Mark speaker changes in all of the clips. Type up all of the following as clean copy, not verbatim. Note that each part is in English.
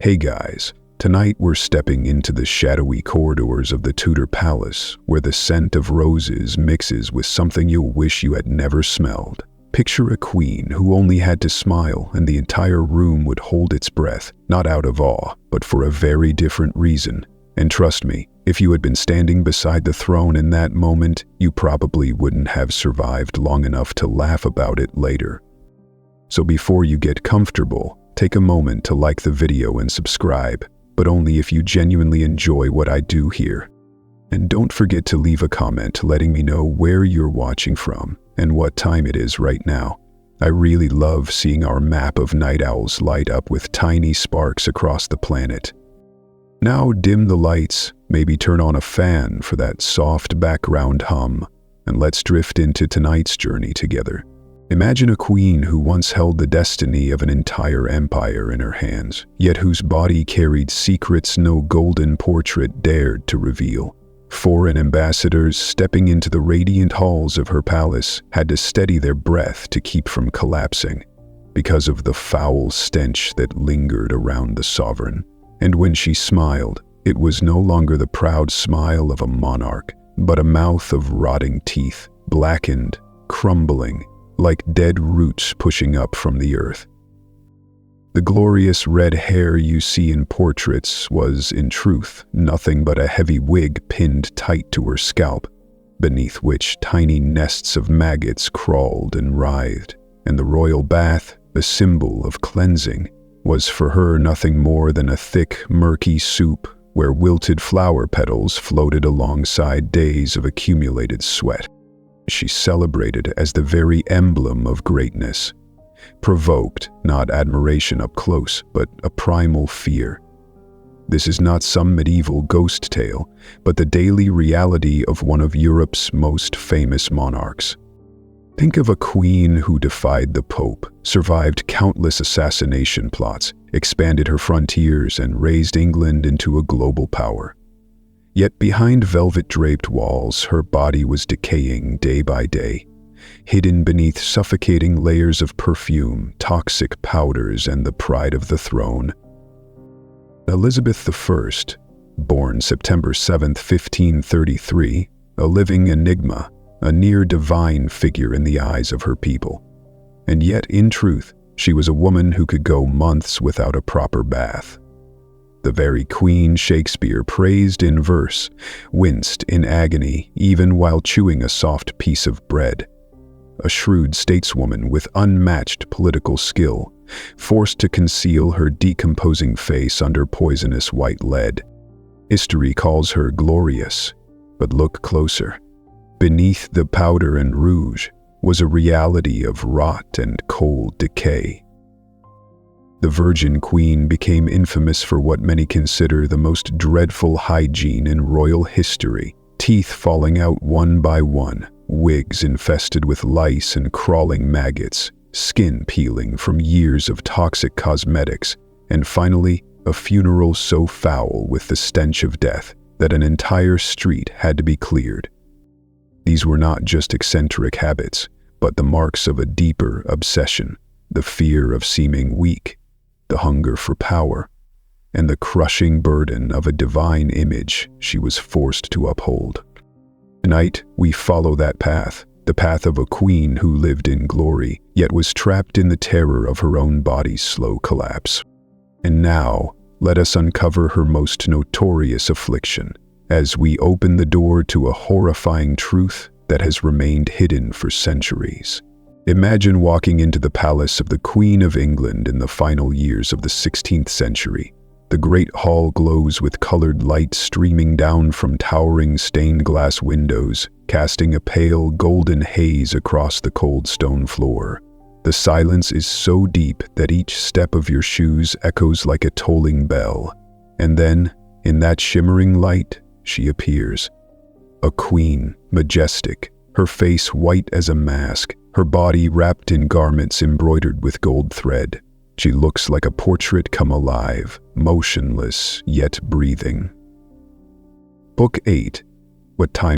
Speaker 1: Hey guys, tonight we're stepping into the shadowy corridors of the Tudor palace, where the scent of roses mixes with something you'll wish you had never smelled. Picture a queen who only had to smile and the entire room would hold its breath, not out of awe, but for a very different reason. And trust me, if you had been standing beside the throne in that moment, you probably wouldn't have survived long enough to laugh about it later. So before you get comfortable, take a moment to like the video and subscribe, but only if you genuinely enjoy what I do here. And don't forget to leave a comment letting me know where you're watching from and what time it is right now. I really love seeing our map of night owls light up with tiny sparks across the planet. Now dim the lights, maybe turn on a fan for that soft background hum, and let's drift into tonight's journey together. Imagine a queen who once held the destiny of an entire empire in her hands, yet whose body carried secrets no golden portrait dared to reveal. Foreign ambassadors stepping into the radiant halls of her palace had to steady their breath to keep from collapsing, because of the foul stench that lingered around the sovereign. And when she smiled, it was no longer the proud smile of a monarch, but a mouth of rotting teeth, blackened, crumbling, like dead roots pushing up from the earth. The glorious red hair you see in portraits was, in truth, nothing but a heavy wig pinned tight to her scalp, beneath which tiny nests of maggots crawled and writhed, and the royal bath, the symbol of cleansing, was for her nothing more than a thick, murky soup where wilted flower petals floated alongside days of accumulated sweat. She celebrated as the very emblem of greatness, provoked not admiration up close, but a primal fear. This is not some medieval ghost tale, but the daily reality of one of Europe's most famous monarchs. Think of a queen who defied the Pope, survived countless assassination plots, expanded her frontiers, and raised England into a global power. Yet behind velvet-draped walls, her body was decaying day by day, hidden beneath suffocating layers of perfume, toxic powders, and the pride of the throne. Elizabeth I, born September 7, 1533, a living enigma, a near-divine figure in the eyes of her people. And yet, in truth, she was a woman who could go months without a proper bath. The very queen Shakespeare praised in verse, winced in agony even while chewing a soft piece of bread. A shrewd stateswoman with unmatched political skill, forced to conceal her decomposing face under poisonous white lead. History calls her glorious, but look closer. Beneath the powder and rouge was a reality of rot and cold decay. The Virgin Queen became infamous for what many consider the most dreadful hygiene in royal history, teeth falling out one by one, wigs infested with lice and crawling maggots, skin peeling from years of toxic cosmetics, and finally, a funeral so foul with the stench of death that an entire street had to be cleared. These were not just eccentric habits, but the marks of a deeper obsession, the fear of seeming weak, the hunger for power, and the crushing burden of a divine image she was forced to uphold. Tonight, we follow that path, the path of a queen who lived in glory, yet was trapped in the terror of her own body's slow collapse. And now, let us uncover her most notorious affliction, as we open the door to a horrifying truth that has remained hidden for centuries. Imagine walking into the palace of the Queen of England in the final years of the 16th century. The great hall glows with colored light streaming down from towering stained glass windows, casting a pale golden haze across the cold stone floor. The silence is so deep that each step of your shoes echoes like a tolling bell. And then, in that shimmering light, she appears. A queen, majestic, her face white as a mask, her body wrapped in garments embroidered with gold thread. She looks like a portrait come alive, motionless yet breathing. Book 8. What time?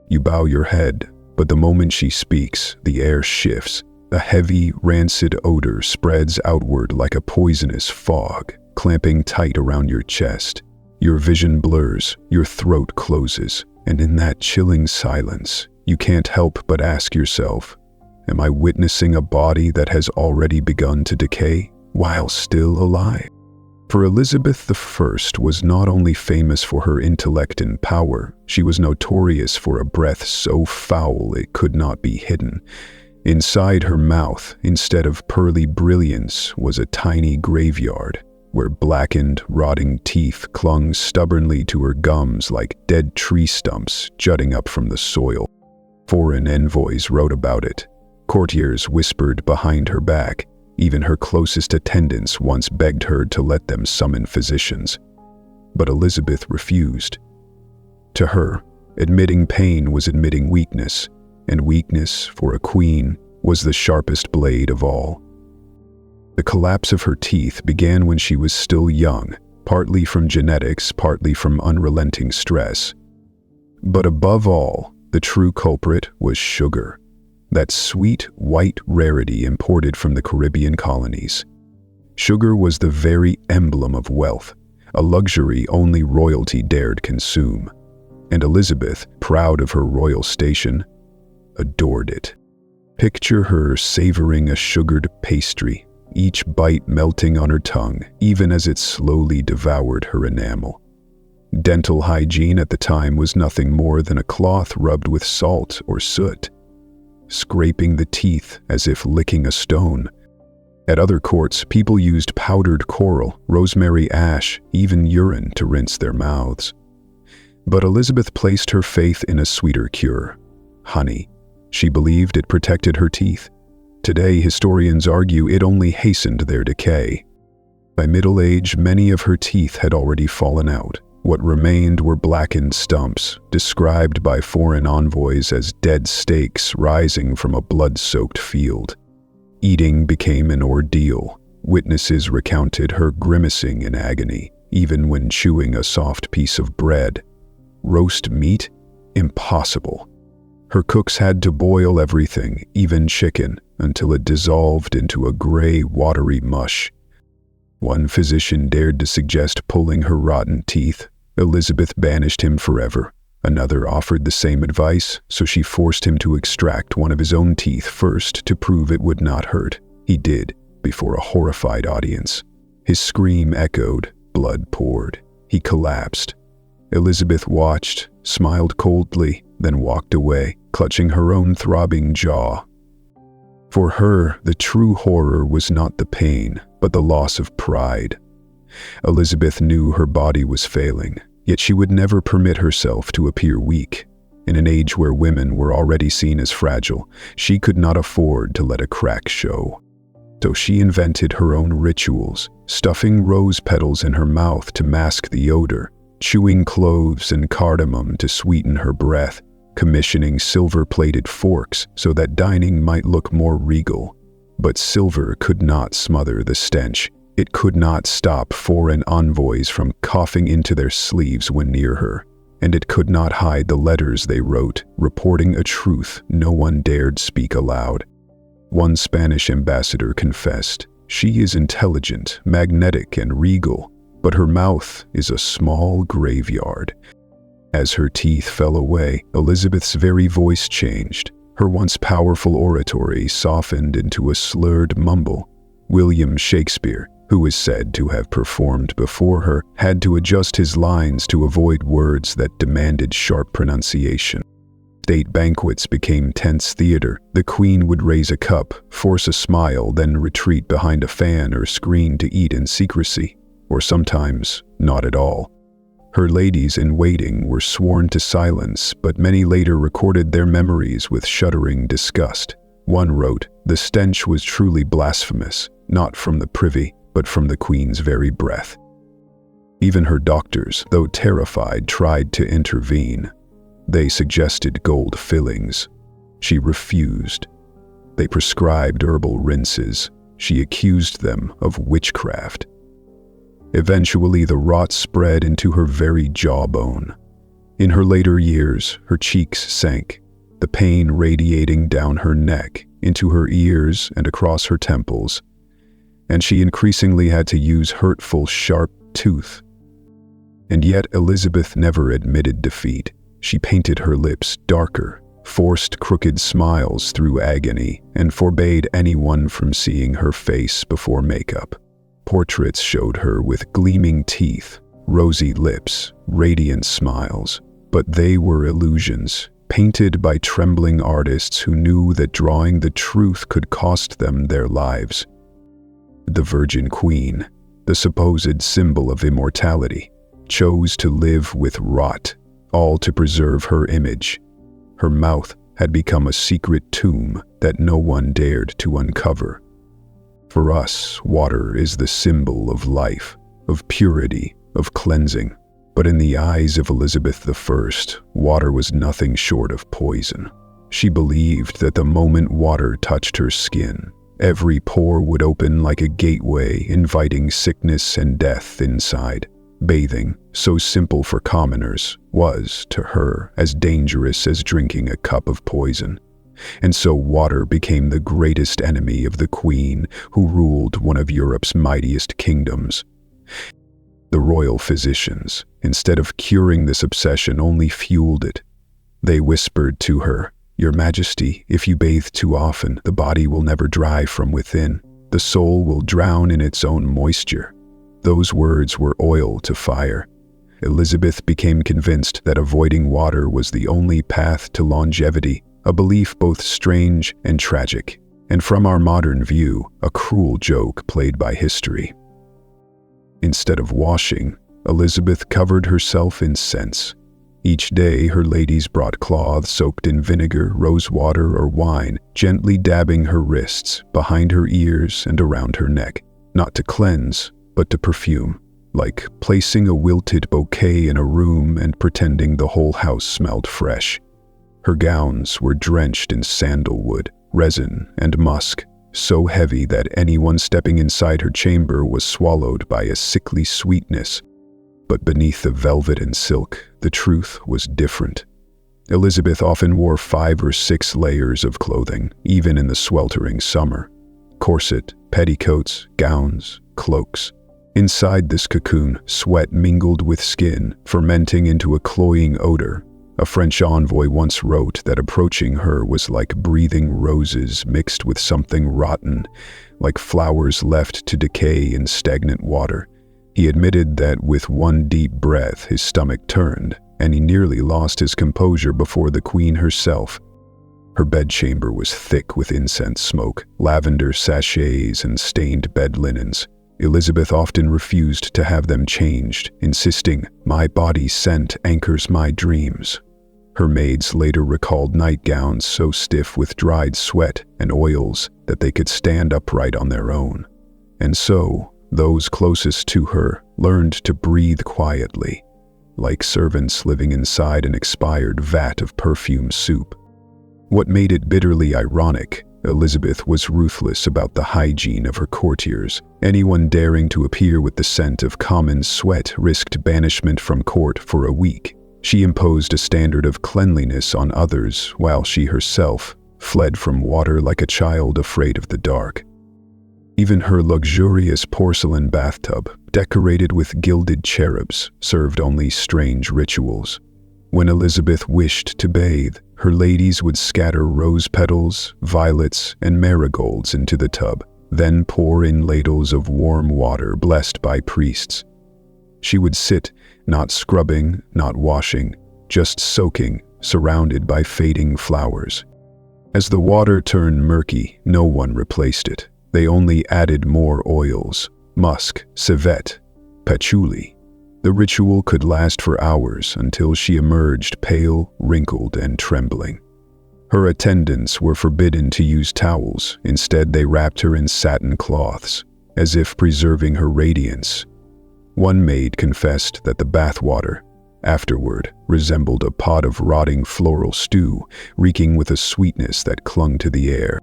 Speaker 1: You bow your head, but the moment she speaks, the air shifts. A heavy, rancid odor spreads outward like a poisonous fog, clamping tight around your chest. Your vision blurs, your throat closes, and in that chilling silence, you can't help but ask yourself, am I witnessing a body that has already begun to decay while still alive? For Elizabeth I was not only famous for her intellect and power, she was notorious for a breath so foul it could not be hidden. Inside her mouth, instead of pearly brilliance, was a tiny graveyard, where blackened, rotting teeth clung stubbornly to her gums like dead tree stumps jutting up from the soil. Foreign envoys wrote about it. Courtiers whispered behind her back. Even her closest attendants once begged her to let them summon physicians. But Elizabeth refused. To her, admitting pain was admitting weakness, and weakness, for a queen, was the sharpest blade of all. The collapse of her teeth began when she was still young, partly from genetics, partly from unrelenting stress. But above all, the true culprit was sugar. That sweet, white rarity imported from the Caribbean colonies. Sugar was the very emblem of wealth, a luxury only royalty dared consume. And Elizabeth, proud of her royal station, adored it. Picture her savoring a sugared pastry, each bite melting on her tongue, even as it slowly devoured her enamel. Dental hygiene at the time was nothing more than a cloth rubbed with salt or soot, scraping the teeth as if licking a stone. At other courts, people used powdered coral, rosemary ash, even urine to rinse their mouths. But Elizabeth placed her faith in a sweeter cure: honey. She believed it protected her teeth. Today, historians argue it only hastened their decay. By middle age, many of her teeth had already fallen out. What remained were blackened stumps, described by foreign envoys as dead stakes rising from a blood-soaked field. Eating became an ordeal. Witnesses recounted her grimacing in agony, even when chewing a soft piece of bread. Roast meat? Impossible. Her cooks had to boil everything, even chicken, until it dissolved into a gray, watery mush. One physician dared to suggest pulling her rotten teeth. Elizabeth banished him forever. Another offered the same advice, so she forced him to extract one of his own teeth first to prove it would not hurt. He did, before a horrified audience. His scream echoed, blood poured. He collapsed. Elizabeth watched, smiled coldly, then walked away, clutching her own throbbing jaw. For her, the true horror was not the pain, but the loss of pride. Elizabeth knew her body was failing, yet she would never permit herself to appear weak. In an age where women were already seen as fragile, she could not afford to let a crack show. So she invented her own rituals, stuffing rose petals in her mouth to mask the odor, chewing cloves and cardamom to sweeten her breath, commissioning silver-plated forks so that dining might look more regal. But silver could not smother the stench. It could not stop foreign envoys from coughing into their sleeves when near her, and it could not hide the letters they wrote, reporting a truth no one dared speak aloud. One Spanish ambassador confessed, "She is intelligent, magnetic, and regal, but her mouth is a small graveyard." As her teeth fell away, Elizabeth's very voice changed. Her once powerful oratory softened into a slurred mumble. William Shakespeare, who is said to have performed before her, had to adjust his lines to avoid words that demanded sharp pronunciation. State banquets became tense theater. The queen would raise a cup, force a smile, then retreat behind a fan or screen to eat in secrecy, or sometimes not at all. Her ladies-in-waiting were sworn to silence, but many later recorded their memories with shuddering disgust. One wrote, "The stench was truly blasphemous, not from the privy, but from the queen's very breath." Even her doctors, though terrified, tried to intervene. They suggested gold fillings. She refused. They prescribed herbal rinses. She accused them of witchcraft. Eventually, the rot spread into her very jawbone. In her later years, her cheeks sank, the pain radiating down her neck, into her ears and across her temples. and she increasingly had to use hurtful, sharp tooth. And yet Elizabeth never admitted defeat. She painted her lips darker, forced crooked smiles through agony, and forbade anyone from seeing her face before makeup. Portraits showed her with gleaming teeth, rosy lips, radiant smiles, but they were illusions, painted by trembling artists who knew that drawing the truth could cost them their lives. The Virgin Queen, the supposed symbol of immortality, chose to live with rot, all to preserve her image. Her mouth had become a secret tomb that no one dared to uncover. For us, water is the symbol of life, of purity, of cleansing. But in the eyes of Elizabeth I, water was nothing short of poison. She believed that the moment water touched her skin, every pore would open like a gateway, inviting sickness and death inside. Bathing, so simple for commoners, was, to her, as dangerous as drinking a cup of poison. And so water became the greatest enemy of the Queen, who ruled one of Europe's mightiest kingdoms. The royal physicians, instead of curing this obsession, only fueled it. They whispered to her, "Your Majesty, if you bathe too often, the body will never dry from within. The soul will drown in its own moisture." Those words were oil to fire. Elizabeth became convinced that avoiding water was the only path to longevity, a belief both strange and tragic, and from our modern view, a cruel joke played by history. Instead of washing, Elizabeth covered herself in scents. Each day, her ladies brought cloths soaked in vinegar, rose water, or wine, gently dabbing her wrists, behind her ears, and around her neck, not to cleanse, but to perfume, like placing a wilted bouquet in a room and pretending the whole house smelled fresh. Her gowns were drenched in sandalwood, resin, and musk, so heavy that anyone stepping inside her chamber was swallowed by a sickly sweetness. But beneath the velvet and silk, the truth was different. Elizabeth often wore 5 or 6 layers of clothing, even in the sweltering summer. Corset, petticoats, gowns, cloaks. Inside this cocoon, sweat mingled with skin, fermenting into a cloying odor. A French envoy once wrote that approaching her was like breathing roses mixed with something rotten, like flowers left to decay in stagnant water. He admitted that with one deep breath his stomach turned, and he nearly lost his composure before the Queen herself. Her bedchamber was thick with incense smoke, lavender sachets, and stained bed linens. Elizabeth often refused to have them changed, insisting, "My body's scent anchors my dreams." Her maids later recalled nightgowns so stiff with dried sweat and oils that they could stand upright on their own. And so, those closest to her learned to breathe quietly, like servants living inside an expired vat of perfume soup. What made it bitterly ironic, Elizabeth was ruthless about the hygiene of her courtiers. Anyone daring to appear with the scent of common sweat risked banishment from court for a week. She imposed a standard of cleanliness on others, while she herself fled from water like a child afraid of the dark. Even her luxurious porcelain bathtub, decorated with gilded cherubs, served only strange rituals. When Elizabeth wished to bathe, her ladies would scatter rose petals, violets, and marigolds into the tub, then pour in ladles of warm water blessed by priests. She would sit, not scrubbing, not washing, just soaking, surrounded by fading flowers. As the water turned murky, no one replaced it. They only added more oils, musk, civet, patchouli. The ritual could last for hours until she emerged pale, wrinkled, and trembling. Her attendants were forbidden to use towels. Instead, they wrapped her in satin cloths, as if preserving her radiance. One maid confessed that the bathwater, afterward, resembled a pot of rotting floral stew, reeking with a sweetness that clung to the air.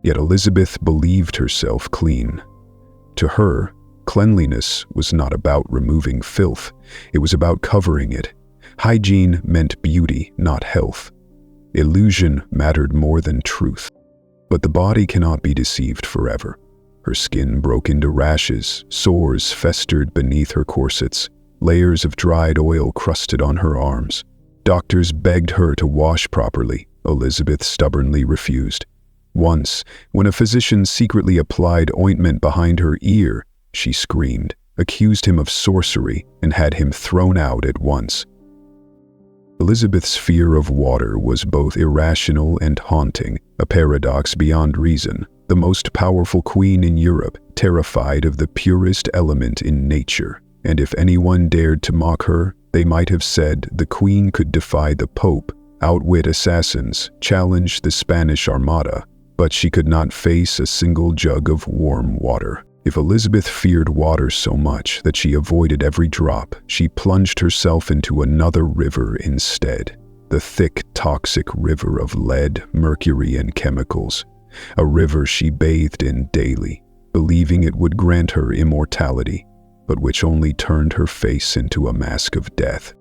Speaker 1: Yet Elizabeth believed herself clean. To her, cleanliness was not about removing filth, it was about covering it. Hygiene meant beauty, not health. Illusion mattered more than truth. But the body cannot be deceived forever. Her skin broke into rashes, sores festered beneath her corsets, layers of dried oil crusted on her arms. Doctors begged her to wash properly. Elizabeth stubbornly refused. Once, when a physician secretly applied ointment behind her ear, she screamed, accused him of sorcery, and had him thrown out at once. Elizabeth's fear of water was both irrational and haunting, a paradox beyond reason. The most powerful queen in Europe, terrified of the purest element in nature, and if anyone dared to mock her, they might have said the queen could defy the Pope, outwit assassins, challenge the Spanish Armada, but she could not face a single jug of warm water. If Elizabeth feared water so much that she avoided every drop, she plunged herself into another river instead, the thick, toxic river of lead, mercury, and chemicals, a river she bathed in daily, believing it would grant her immortality, but which only turned her face into a mask of death.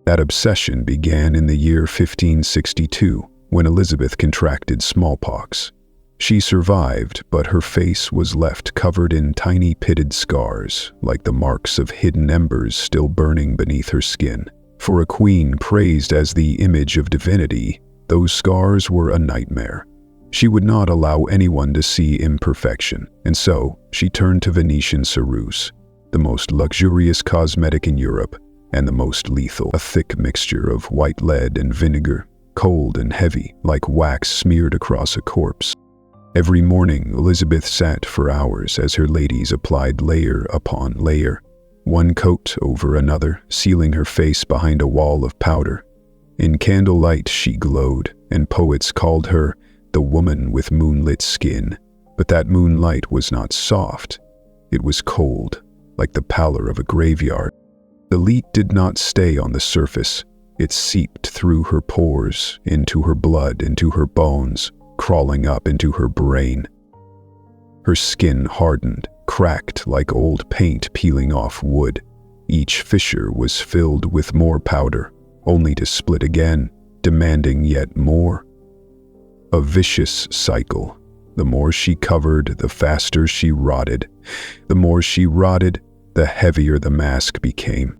Speaker 1: That obsession began in the year 1562, when Elizabeth contracted smallpox. She survived, but her face was left covered in tiny pitted scars, like the marks of hidden embers still burning beneath her skin. For a queen praised as the image of divinity, those scars were a nightmare. She would not allow anyone to see imperfection, and so she turned to Venetian ceruse, the most luxurious cosmetic in Europe, and the most lethal, a thick mixture of white lead and vinegar, cold and heavy, like wax smeared across a corpse. Every morning, Elizabeth sat for hours as her ladies applied layer upon layer, one coat over another, sealing her face behind a wall of powder. In candlelight she glowed, and poets called her the woman with moonlit skin. But that moonlight was not soft. It was cold, like the pallor of a graveyard. The light did not stay on the surface. It seeped through her pores, into her blood, into her bones, crawling up into her brain. Her skin hardened, cracked like old paint peeling off wood. Each fissure was filled with more powder, only to split again, demanding yet more. A vicious cycle. The more she covered, the faster she rotted. The more she rotted, the heavier the mask became.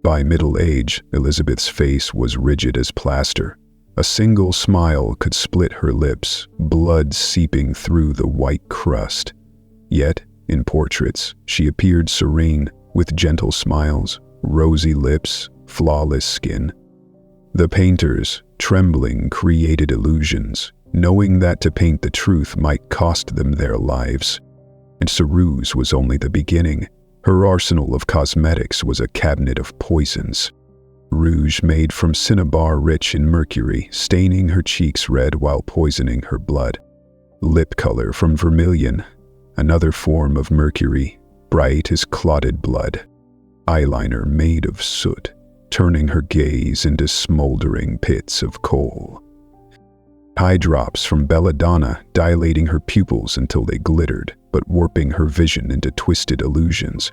Speaker 1: By middle age, Elizabeth's face was rigid as plaster. A single smile could split her lips, blood seeping through the white crust. Yet, in portraits, she appeared serene, with gentle smiles, rosy lips, flawless skin. The painters, trembling, created illusions, knowing that to paint the truth might cost them their lives. And ceruse was only the beginning. Her arsenal of cosmetics was a cabinet of poisons. Rouge made from cinnabar rich in mercury, staining her cheeks red while poisoning her blood. Lip color from vermilion, another form of mercury, bright as clotted blood. Eyeliner made of soot, turning her gaze into smoldering pits of coal. Eye drops from belladonna, dilating her pupils until they glittered, but warping her vision into twisted illusions.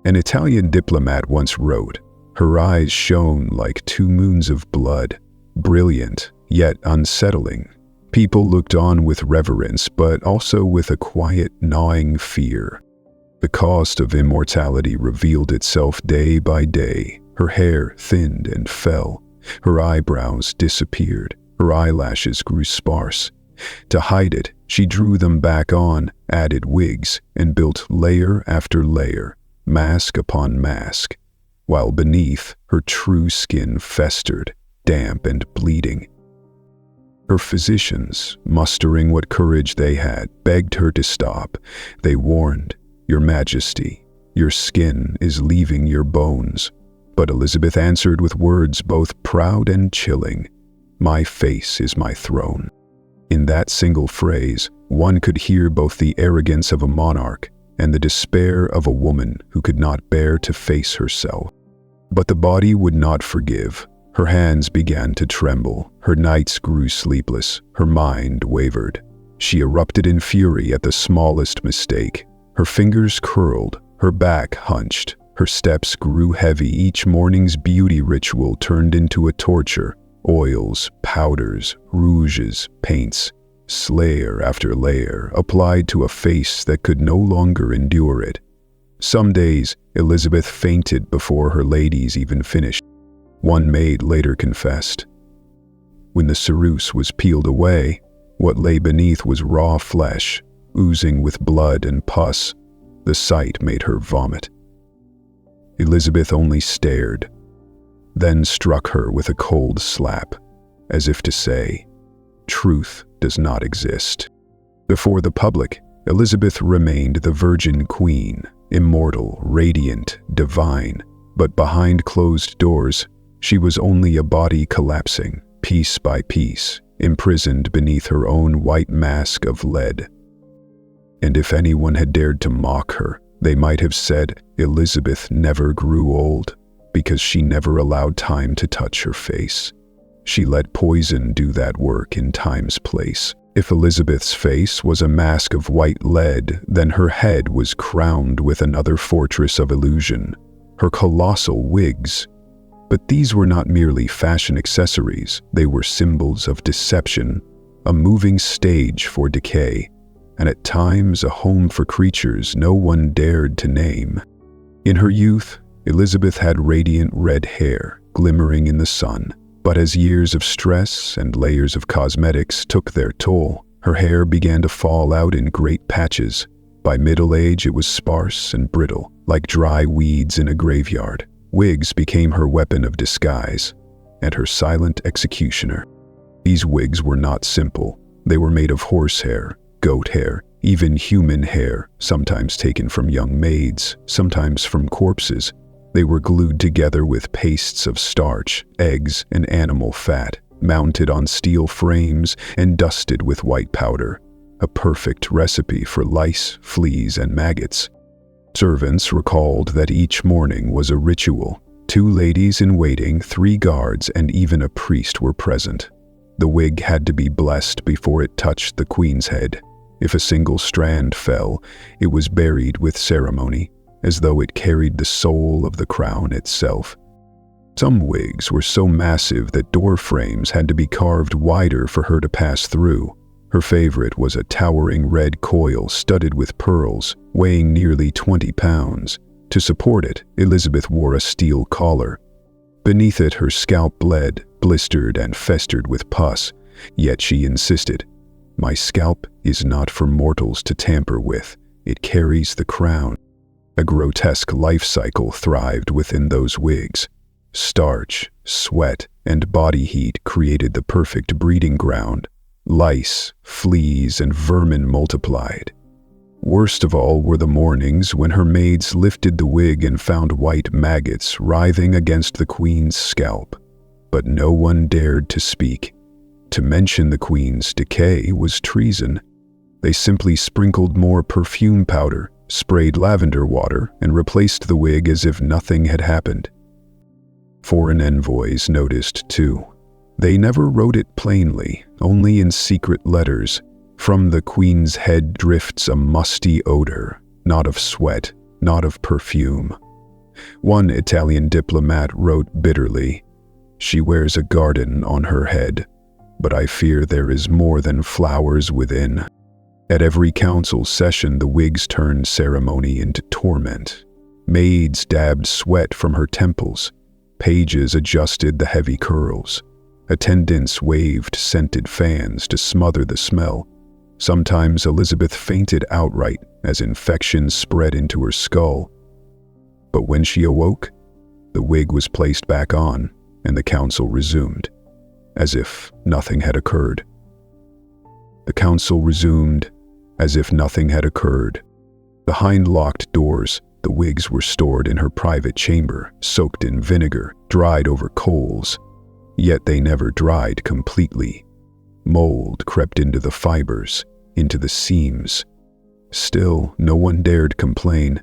Speaker 1: An Italian diplomat once wrote, "Her eyes shone like two moons of blood, brilliant, yet unsettling." People looked on with reverence, but also with a quiet, gnawing fear. The cost of immortality revealed itself day by day. Her hair thinned and fell. Her eyebrows disappeared. Her eyelashes grew sparse. To hide it, she drew them back on, added wigs, and built layer after layer, mask upon mask, while beneath, her true skin festered, damp and bleeding. Her physicians, mustering what courage they had, begged her to stop. They warned, "Your Majesty, your skin is leaving your bones." But Elizabeth answered with words both proud and chilling, "My face is my throne." In that single phrase, one could hear both the arrogance of a monarch and the despair of a woman who could not bear to face herself. But the body would not forgive. Her hands began to tremble, her nights grew sleepless, her mind wavered. She erupted in fury at the smallest mistake. Her fingers curled, her back hunched, her steps grew heavy. Each morning's beauty ritual turned into a torture. Oils, powders, rouges, paints, layer after layer, applied to a face that could no longer endure it. Some days, Elizabeth fainted before her ladies even finished. One maid later confessed. When the ceruse was peeled away, what lay beneath was raw flesh, oozing with blood and pus. The sight made her vomit. Elizabeth only stared, then struck her with a cold slap, as if to say, "Truth does not exist." Before the public, Elizabeth remained the Virgin Queen, immortal, radiant, divine, but behind closed doors, she was only a body collapsing, piece by piece, imprisoned beneath her own white mask of lead. And if anyone had dared to mock her, they might have said Elizabeth never grew old, because she never allowed time to touch her face. She let poison do that work in time's place. If Elizabeth's face was a mask of white lead, then her head was crowned with another fortress of illusion, her colossal wigs. But these were not merely fashion accessories, they were symbols of deception, a moving stage for decay, and at times a home for creatures no one dared to name. In her youth, Elizabeth had radiant red hair, glimmering in the sun. But as years of stress and layers of cosmetics took their toll, her hair began to fall out in great patches. By middle age, it was sparse and brittle, like dry weeds in a graveyard. Wigs became her weapon of disguise, and her silent executioner. These wigs were not simple. They were made of horsehair, goat hair, even human hair, sometimes taken from young maids, sometimes from corpses. They were glued together with pastes of starch, eggs, and animal fat, mounted on steel frames and dusted with white powder, a perfect recipe for lice, fleas, and maggots. Servants recalled that each morning was a ritual. 2 ladies in waiting, 3 guards, and even a priest were present. The wig had to be blessed before it touched the queen's head. If a single strand fell, it was buried with ceremony, as though it carried the soul of the crown itself. Some wigs were so massive that door frames had to be carved wider for her to pass through. Her favorite was a towering red coil studded with pearls, weighing nearly 20 pounds. To support it, Elizabeth wore a steel collar. Beneath it, her scalp bled, blistered, and festered with pus, yet she insisted, "My scalp is not for mortals to tamper with. It carries the crown." A grotesque life cycle thrived within those wigs. Starch, sweat, and body heat created the perfect breeding ground. Lice, fleas, and vermin multiplied. Worst of all were the mornings when her maids lifted the wig and found white maggots writhing against the queen's scalp. But no one dared to speak. To mention the queen's decay was treason. They simply sprinkled more perfume powder, sprayed lavender water, and replaced the wig as if nothing had happened. Foreign envoys noticed too. They never wrote it plainly, only in secret letters. From the queen's head drifts a musty odor, not of sweat, not of perfume. One Italian diplomat wrote bitterly, "She wears a garden on her head, but I fear there is more than flowers within." At every council session, the wigs turned ceremony into torment. Maids dabbed sweat from her temples. Pages adjusted the heavy curls. Attendants waved scented fans to smother the smell. Sometimes Elizabeth fainted outright as infection spread into her skull. But when she awoke, the wig was placed back on, and the council resumed, as if nothing had occurred. The council resumed as if nothing had occurred. Behind locked doors, the wigs were stored in her private chamber, soaked in vinegar, dried over coals. Yet they never dried completely. Mold crept into the fibers, into the seams. Still, no one dared complain.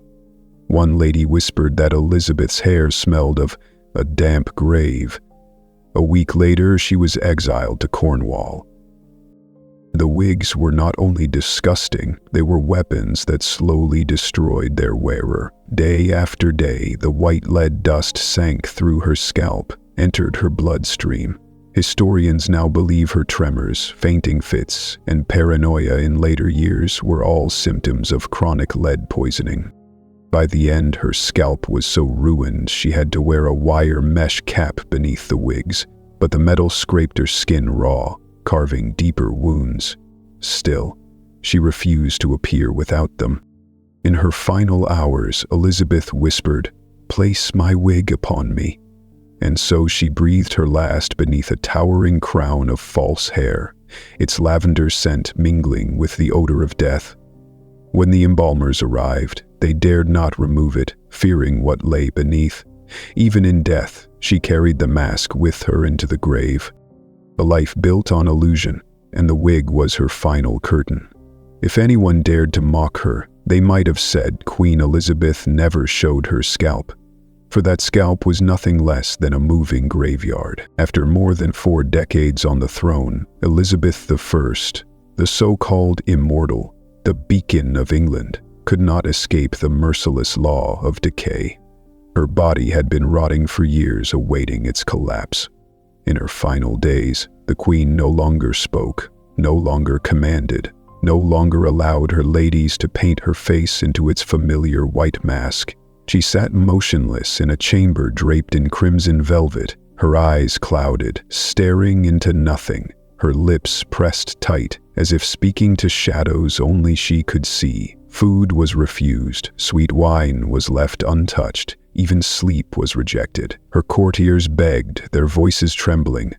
Speaker 1: One lady whispered that Elizabeth's hair smelled of a damp grave. A week later, she was exiled to Cornwall. The wigs were not only disgusting, they were weapons that slowly destroyed their wearer. Day after day, the white lead dust sank through her scalp, entered her bloodstream. Historians now believe her tremors, fainting fits, and paranoia in later years were all symptoms of chronic lead poisoning. By the end, her scalp was so ruined she had to wear a wire mesh cap beneath the wigs, but the metal scraped her skin raw, carving deeper wounds. Still, she refused to appear without them. In her final hours, Elizabeth whispered, "Place my wig upon me." And so she breathed her last beneath a towering crown of false hair, its lavender scent mingling with the odor of death. When the embalmers arrived, they dared not remove it, fearing what lay beneath. Even in death, she carried the mask with her into the grave. A life built on illusion, and the wig was her final curtain. If anyone dared to mock her, they might have said Queen Elizabeth never showed her scalp. For that scalp was nothing less than a moving graveyard. After more than 4 decades on the throne, Elizabeth I, the so-called immortal, the beacon of England, could not escape the merciless law of decay. Her body had been rotting for years, awaiting its collapse. In her final days, the Queen no longer spoke, no longer commanded, no longer allowed her ladies to paint her face into its familiar white mask. She sat motionless in a chamber draped in crimson velvet, her eyes clouded, staring into nothing, her lips pressed tight, as if speaking to shadows only she could see. Food was refused, sweet wine was left untouched, even sleep was rejected. Her courtiers begged, their voices trembling,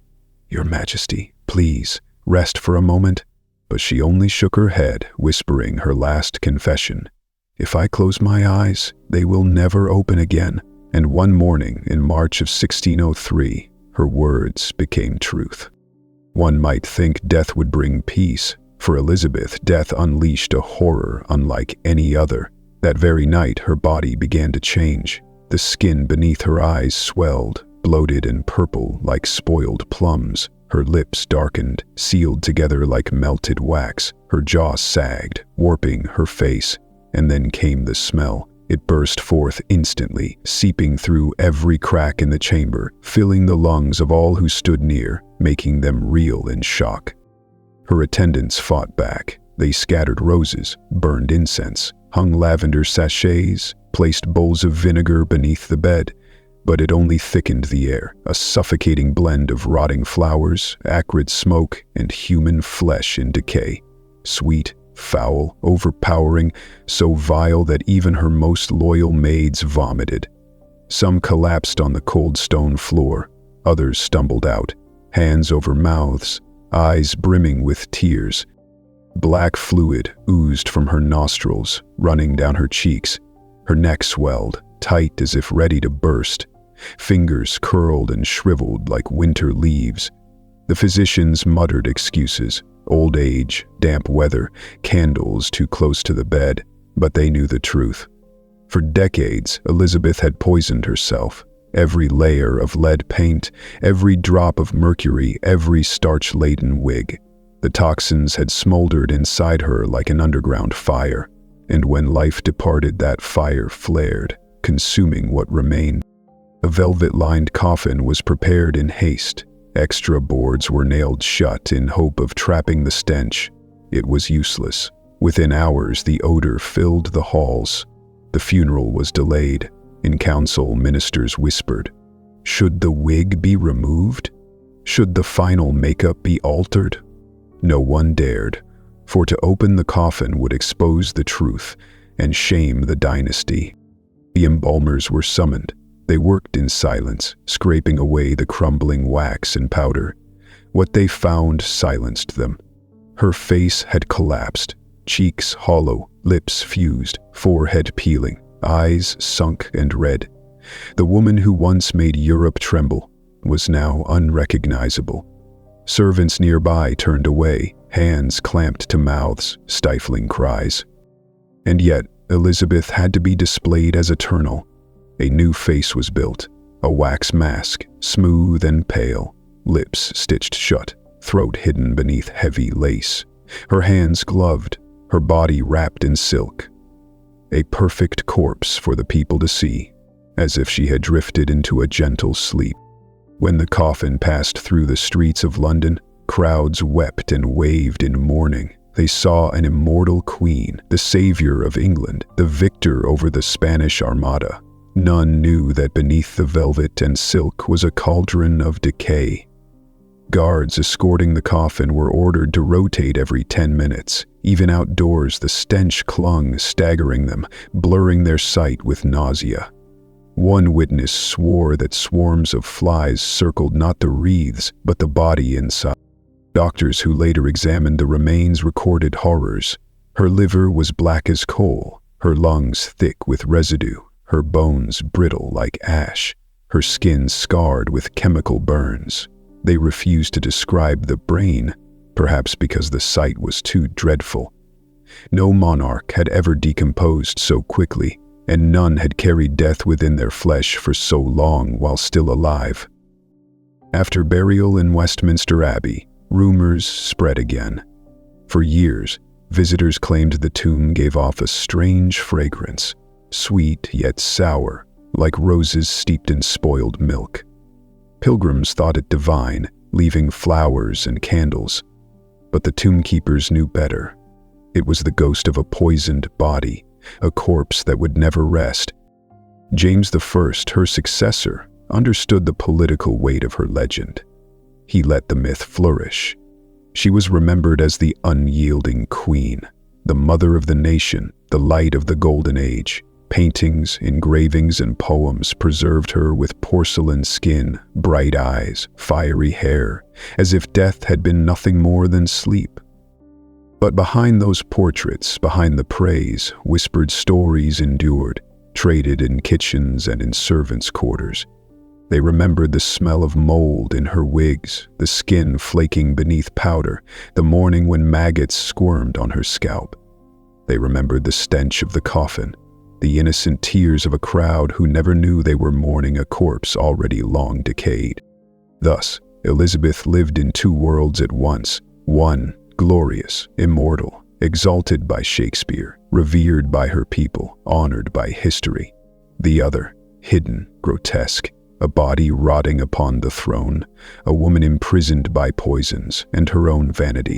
Speaker 1: "Your Majesty, please, rest for a moment." But she only shook her head, whispering her last confession. "If I close my eyes, they will never open again." And one morning in March of 1603, her words became truth. One might think death would bring peace. For Elizabeth, death unleashed a horror unlike any other. That very night, her body began to change. The skin beneath her eyes swelled, bloated and purple like spoiled plums. Her lips darkened, sealed together like melted wax. Her jaw sagged, warping her face. And then came the smell. It burst forth instantly, seeping through every crack in the chamber, filling the lungs of all who stood near, making them reel in shock. Her attendants fought back. They scattered roses, burned incense, hung lavender sachets, placed bowls of vinegar beneath the bed. But it only thickened the air, a suffocating blend of rotting flowers, acrid smoke, and human flesh in decay. Sweet, foul, overpowering, so vile that even her most loyal maids vomited. Some collapsed on the cold stone floor, others stumbled out, hands over mouths, eyes brimming with tears. Black fluid oozed from her nostrils, running down her cheeks. Her neck swelled, tight as if ready to burst. Fingers curled and shriveled like winter leaves. The physicians muttered excuses. Old age, damp weather, candles too close to the bed, but they knew the truth. For decades, Elizabeth had poisoned herself. Every layer of lead paint, every drop of mercury, every starch-laden wig. The toxins had smoldered inside her like an underground fire, and when life departed, that fire flared, consuming what remained. A velvet-lined coffin was prepared in haste. Extra boards were nailed shut in hope of trapping the stench. It was useless. Within hours, the odor filled the halls. The funeral was delayed. In council, ministers whispered, "Should the wig be removed? Should the final makeup be altered?" No one dared, for to open the coffin would expose the truth and shame the dynasty. The embalmers were summoned. They worked in silence, scraping away the crumbling wax and powder. What they found silenced them. Her face had collapsed, cheeks hollow, lips fused, forehead peeling, eyes sunk and red. The woman who once made Europe tremble was now unrecognizable. Servants nearby turned away, hands clamped to mouths, stifling cries. And yet, Elizabeth had to be displayed as eternal. A new face was built, a wax mask, smooth and pale, lips stitched shut, throat hidden beneath heavy lace, her hands gloved, her body wrapped in silk. A perfect corpse for the people to see, as if she had drifted into a gentle sleep. When the coffin passed through the streets of London, crowds wept and waved in mourning. They saw an immortal queen, the savior of England, the victor over the Spanish Armada. None knew that beneath the velvet and silk was a cauldron of decay. Guards escorting the coffin were ordered to rotate every 10 minutes. Even outdoors, the stench clung, staggering them, blurring their sight with nausea. One witness swore that swarms of flies circled not the wreaths, but the body inside. Doctors who later examined the remains recorded horrors. Her liver was black as coal, her lungs thick with residue, her bones brittle like ash, her skin scarred with chemical burns. They refused to describe the brain, perhaps because the sight was too dreadful. No monarch had ever decomposed so quickly, and none had carried death within their flesh for so long while still alive. After burial in Westminster Abbey, rumors spread again. For years, visitors claimed the tomb gave off a strange fragrance, sweet yet sour, like roses steeped in spoiled milk. Pilgrims thought it divine, leaving flowers and candles. But the tomb keepers knew better. It was the ghost of a poisoned body, a corpse that would never rest. James I, her successor, understood the political weight of her legend. He let the myth flourish. She was remembered as the unyielding queen, the mother of the nation, the light of the golden age. Paintings, engravings, and poems preserved her with porcelain skin, bright eyes, fiery hair, as if death had been nothing more than sleep. But behind those portraits, behind the praise, whispered stories endured, traded in kitchens and in servants' quarters. They remembered the smell of mold in her wigs, the skin flaking beneath powder, the morning when maggots squirmed on her scalp. They remembered the stench of the coffin, the innocent tears of a crowd who never knew they were mourning a corpse already long decayed. Thus, Elizabeth lived in two worlds at once, one glorious, immortal, exalted by Shakespeare, revered by her people, honored by history. The other, hidden, grotesque, a body rotting upon the throne, a woman imprisoned by poisons and her own vanity.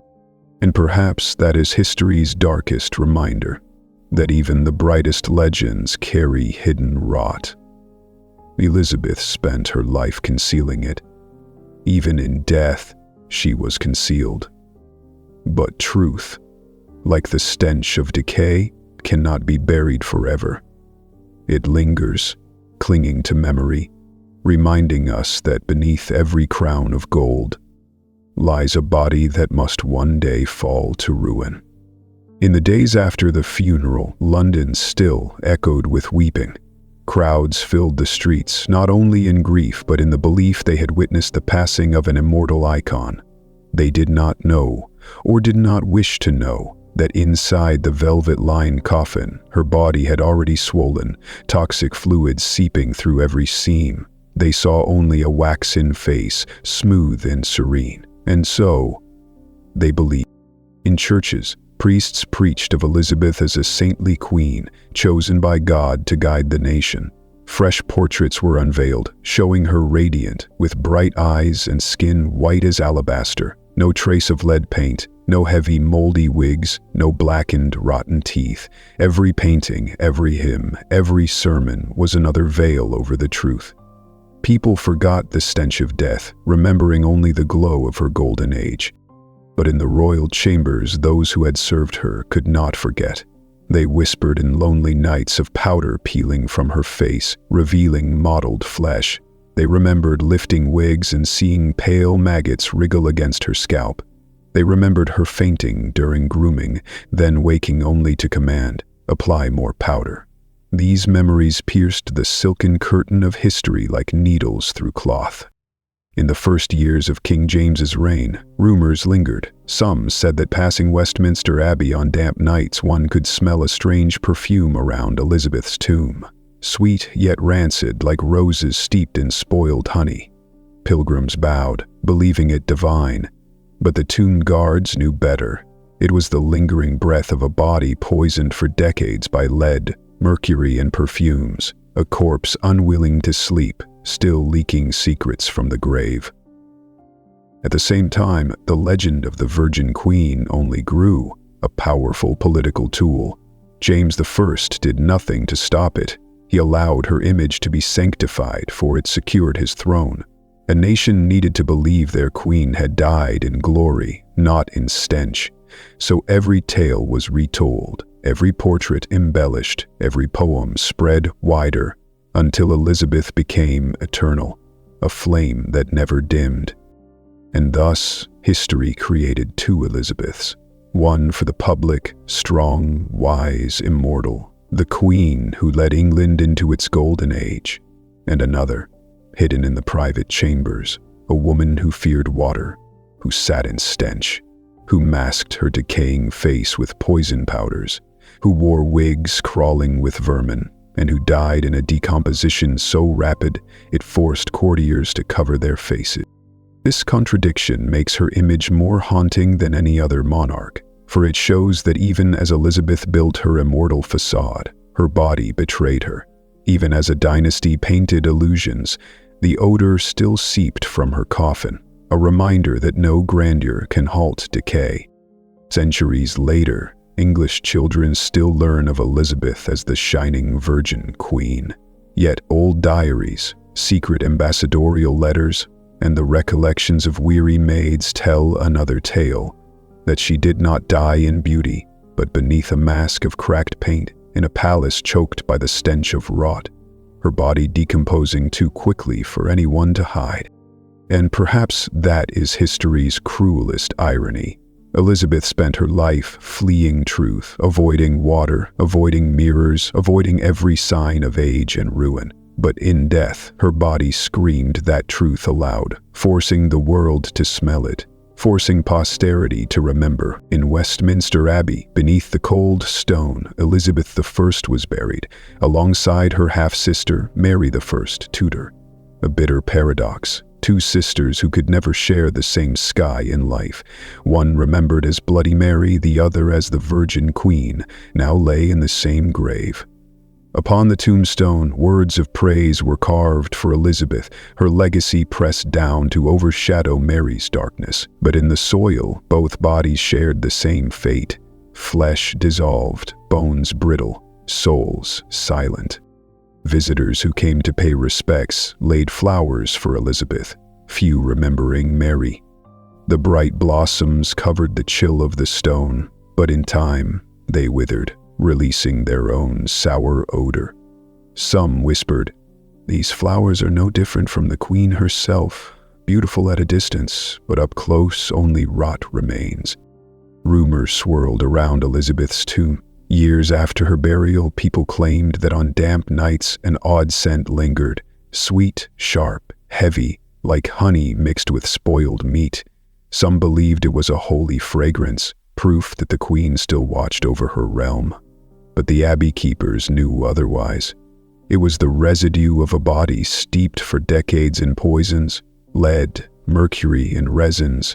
Speaker 1: And perhaps that is history's darkest reminder, that even the brightest legends carry hidden rot. Elizabeth spent her life concealing it. Even in death, she was concealed. But truth, like the stench of decay, cannot be buried forever. It lingers, clinging to memory, reminding us that beneath every crown of gold lies a body that must one day fall to ruin. In the days after the funeral, London still echoed with weeping. Crowds filled the streets, not only in grief but in the belief they had witnessed the passing of an immortal icon. They did not know, or did not wish to know, that inside the velvet-lined coffin, her body had already swollen, toxic fluids seeping through every seam. They saw only a waxen face, smooth and serene. And so, they believed. In churches, priests preached of Elizabeth as a saintly queen, chosen by God to guide the nation. Fresh portraits were unveiled, showing her radiant, with bright eyes and skin white as alabaster. No trace of lead paint, no heavy moldy wigs, no blackened, rotten teeth. Every painting, every hymn, every sermon was another veil over the truth. People forgot the stench of death, remembering only the glow of her golden age. But in the royal chambers, those who had served her could not forget. They whispered in lonely nights of powder peeling from her face, revealing mottled flesh. They remembered lifting wigs and seeing pale maggots wriggle against her scalp. They remembered her fainting during grooming, then waking only to command, "Apply more powder." These memories pierced the silken curtain of history like needles through cloth. In the first years of King James's reign, rumors lingered. Some said that passing Westminster Abbey on damp nights one could smell a strange perfume around Elizabeth's tomb, sweet yet rancid like roses steeped in spoiled honey. Pilgrims bowed, believing it divine, but the tomb guards knew better. It was the lingering breath of a body poisoned for decades by lead, mercury, and perfumes, a corpse unwilling to sleep, still leaking secrets from the grave. At the same time, the legend of the Virgin Queen only grew, a powerful political tool. James I did nothing to stop it. He allowed her image to be sanctified, for it secured his throne. A nation needed to believe their queen had died in glory, not in stench. So every tale was retold, every portrait embellished, every poem spread wider, until Elizabeth became eternal, a flame that never dimmed. And thus, history created two Elizabeths. One for the public, strong, wise, immortal, the queen who led England into its golden age. And another, hidden in the private chambers, a woman who feared water, who sat in stench, who masked her decaying face with poison powders, who wore wigs crawling with vermin, and who died in a decomposition so rapid it forced courtiers to cover their faces. This contradiction makes her image more haunting than any other monarch, for it shows that even as Elizabeth built her immortal facade, her body betrayed her. Even as a dynasty painted illusions, the odor still seeped from her coffin, a reminder that no grandeur can halt decay. Centuries later, English children still learn of Elizabeth as the shining Virgin Queen. Yet old diaries, secret ambassadorial letters, and the recollections of weary maids tell another tale, that she did not die in beauty, but beneath a mask of cracked paint in a palace choked by the stench of rot, her body decomposing too quickly for anyone to hide. And perhaps that is history's cruelest irony. Elizabeth spent her life fleeing truth, avoiding water, avoiding mirrors, avoiding every sign of age and ruin. But in death, her body screamed that truth aloud, forcing the world to smell it, forcing posterity to remember. In Westminster Abbey, beneath the cold stone, Elizabeth I was buried, alongside her half-sister, Mary I, Tudor. A bitter paradox. Two sisters who could never share the same sky in life. One remembered as Bloody Mary, the other as the Virgin Queen, now lay in the same grave. Upon the tombstone, words of praise were carved for Elizabeth, her legacy pressed down to overshadow Mary's darkness. But in the soil, both bodies shared the same fate. Flesh dissolved, bones brittle, souls silent. Visitors who came to pay respects laid flowers for Elizabeth, few remembering Mary. The bright blossoms covered the chill of the stone, but in time they withered, releasing their own sour odor. Some whispered, "These flowers are no different from the Queen herself, beautiful at a distance, but up close only rot remains." Rumors swirled around Elizabeth's tomb. Years after her burial, people claimed that on damp nights an odd scent lingered, sweet, sharp, heavy, like honey mixed with spoiled meat. Some believed it was a holy fragrance, proof that the queen still watched over her realm. But the abbey keepers knew otherwise. It was the residue of a body steeped for decades in poisons, lead, mercury, and resins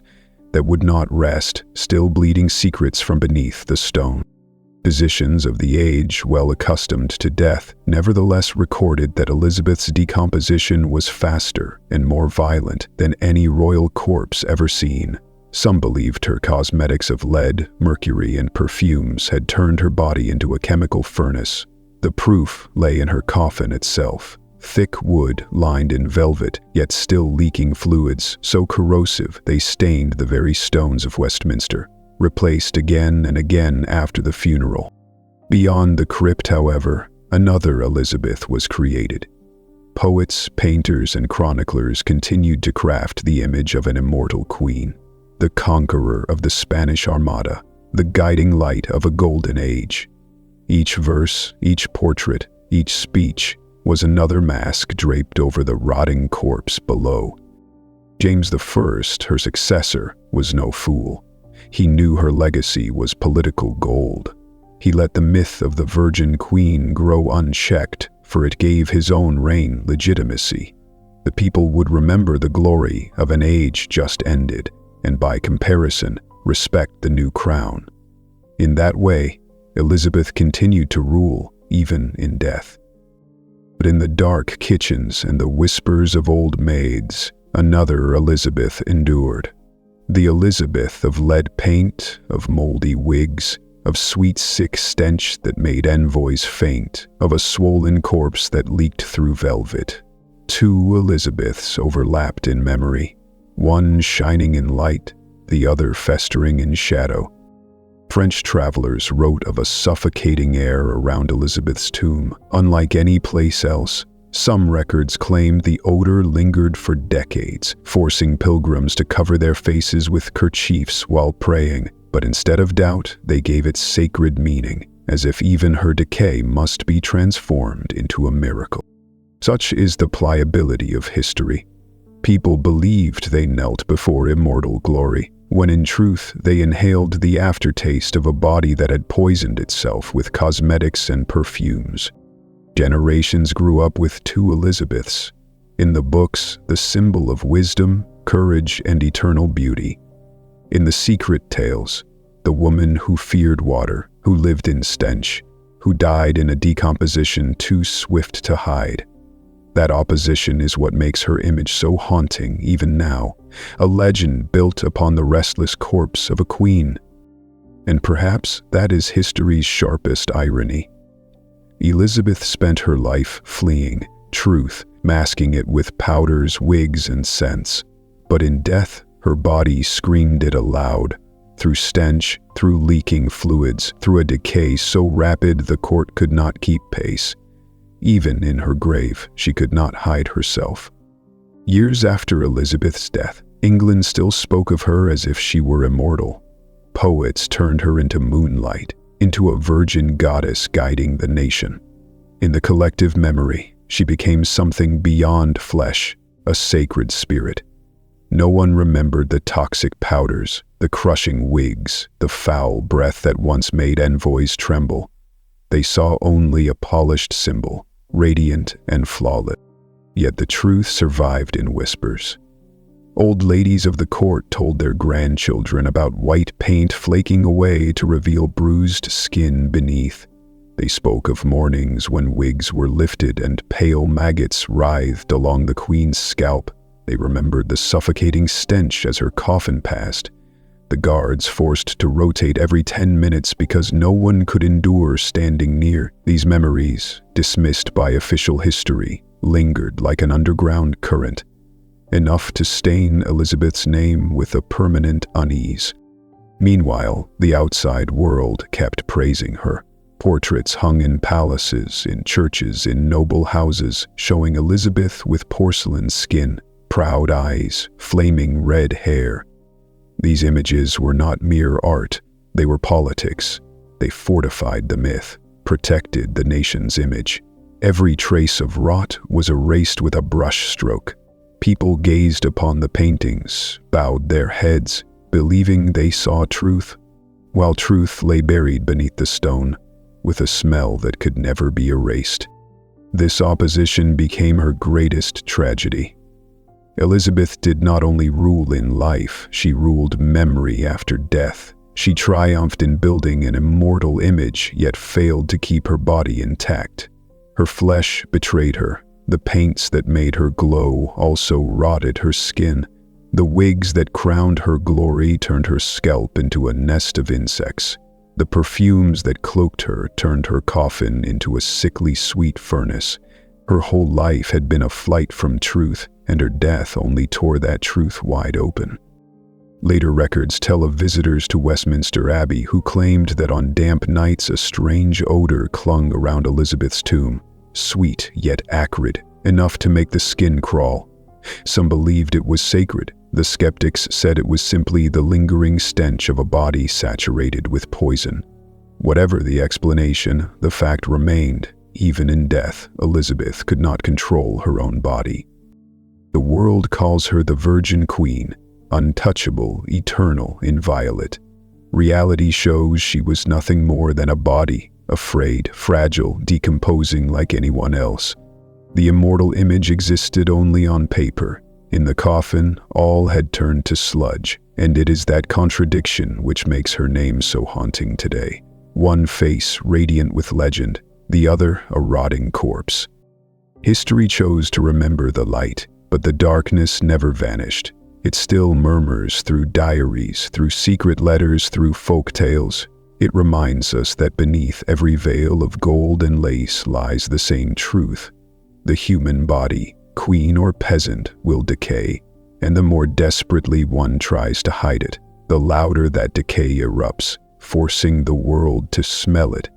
Speaker 1: that would not rest, still bleeding secrets from beneath the stone. Physicians of the age, well accustomed to death, nevertheless recorded that Elizabeth's decomposition was faster and more violent than any royal corpse ever seen. Some believed her cosmetics of lead, mercury, and perfumes had turned her body into a chemical furnace. The proof lay in her coffin itself. Thick wood lined in velvet, yet still leaking fluids, so corrosive they stained the very stones of Westminster, replaced again and again after the funeral. Beyond the crypt, however, another Elizabeth was created. Poets, painters, and chroniclers continued to craft the image of an immortal queen, the conqueror of the Spanish Armada, the guiding light of a golden age. Each verse, each portrait, each speech was another mask draped over the rotting corpse below. James I, her successor, was no fool. He knew her legacy was political gold. He let the myth of the Virgin Queen grow unchecked, for it gave his own reign legitimacy. The people would remember the glory of an age just ended, and by comparison, respect the new crown. In that way, Elizabeth continued to rule, even in death. But in the dark kitchens and the whispers of old maids, another Elizabeth endured. The Elizabeth of lead paint, of moldy wigs, of sweet sick stench that made envoys faint, of a swollen corpse that leaked through velvet. Two Elizabeths overlapped in memory, one shining in light, the other festering in shadow. French travelers wrote of a suffocating air around Elizabeth's tomb, unlike any place else. Some records claimed the odor lingered for decades, forcing pilgrims to cover their faces with kerchiefs while praying, but instead of doubt, they gave it sacred meaning, as if even her decay must be transformed into a miracle. Such is the pliability of history. People believed they knelt before immortal glory, when in truth they inhaled the aftertaste of a body that had poisoned itself with cosmetics and perfumes. Generations grew up with two Elizabeths. In the books, the symbol of wisdom, courage, and eternal beauty. In the secret tales, the woman who feared water, who lived in stench, who died in a decomposition too swift to hide. That opposition is what makes her image so haunting even now, a legend built upon the restless corpse of a queen. And perhaps that is history's sharpest irony. Elizabeth spent her life fleeing truth, masking it with powders, wigs, and scents. But in death, her body screamed it aloud, through stench, through leaking fluids, through a decay so rapid the court could not keep pace. Even in her grave, she could not hide herself. Years after Elizabeth's death, England still spoke of her as if she were immortal. Poets turned her into moonlight, into a virgin goddess guiding the nation. In the collective memory, she became something beyond flesh, a sacred spirit. No one remembered the toxic powders, the crushing wigs, the foul breath that once made envoys tremble. They saw only a polished symbol, radiant and flawless. Yet the truth survived in whispers. Old ladies of the court told their grandchildren about white paint flaking away to reveal bruised skin beneath. They spoke of mornings when wigs were lifted and pale maggots writhed along the queen's scalp. They remembered the suffocating stench as her coffin passed. The guards forced to rotate every 10 minutes because no one could endure standing near. These memories, dismissed by official history, lingered like an underground current, enough to stain Elizabeth's name with a permanent unease. Meanwhile, the outside world kept praising her. Portraits hung in palaces, in churches, in noble houses, showing Elizabeth with porcelain skin, proud eyes, flaming red hair. These images were not mere art, they were politics. They fortified the myth, protected the nation's image. Every trace of rot was erased with a brushstroke. People gazed upon the paintings, bowed their heads, believing they saw truth, while truth lay buried beneath the stone, with a smell that could never be erased. This opposition became her greatest tragedy. Elizabeth did not only rule in life, she ruled memory after death. She triumphed in building an immortal image, yet failed to keep her body intact. Her flesh betrayed her. The paints that made her glow also rotted her skin. The wigs that crowned her glory turned her scalp into a nest of insects. The perfumes that cloaked her turned her coffin into a sickly sweet furnace. Her whole life had been a flight from truth, and her death only tore that truth wide open. Later records tell of visitors to Westminster Abbey who claimed that on damp nights a strange odor clung around Elizabeth's tomb, sweet yet acrid, enough to make the skin crawl. Some believed it was sacred. The skeptics said it was simply the lingering stench of a body saturated with poison. Whatever the explanation, the fact remained. Even in death, Elizabeth could not control her own body. The world calls her the Virgin Queen, untouchable, eternal, inviolate. Reality shows she was nothing more than a body, afraid, fragile, decomposing like anyone else. The immortal image existed only on paper. In the coffin, all had turned to sludge, and it is that contradiction which makes her name so haunting today. One face radiant with legend, the other a rotting corpse. History chose to remember the light, but the darkness never vanished. It still murmurs through diaries, through secret letters, through folk tales. It reminds us that beneath every veil of gold and lace lies the same truth. The human body, queen or peasant, will decay, and the more desperately one tries to hide it, the louder that decay erupts, forcing the world to smell it.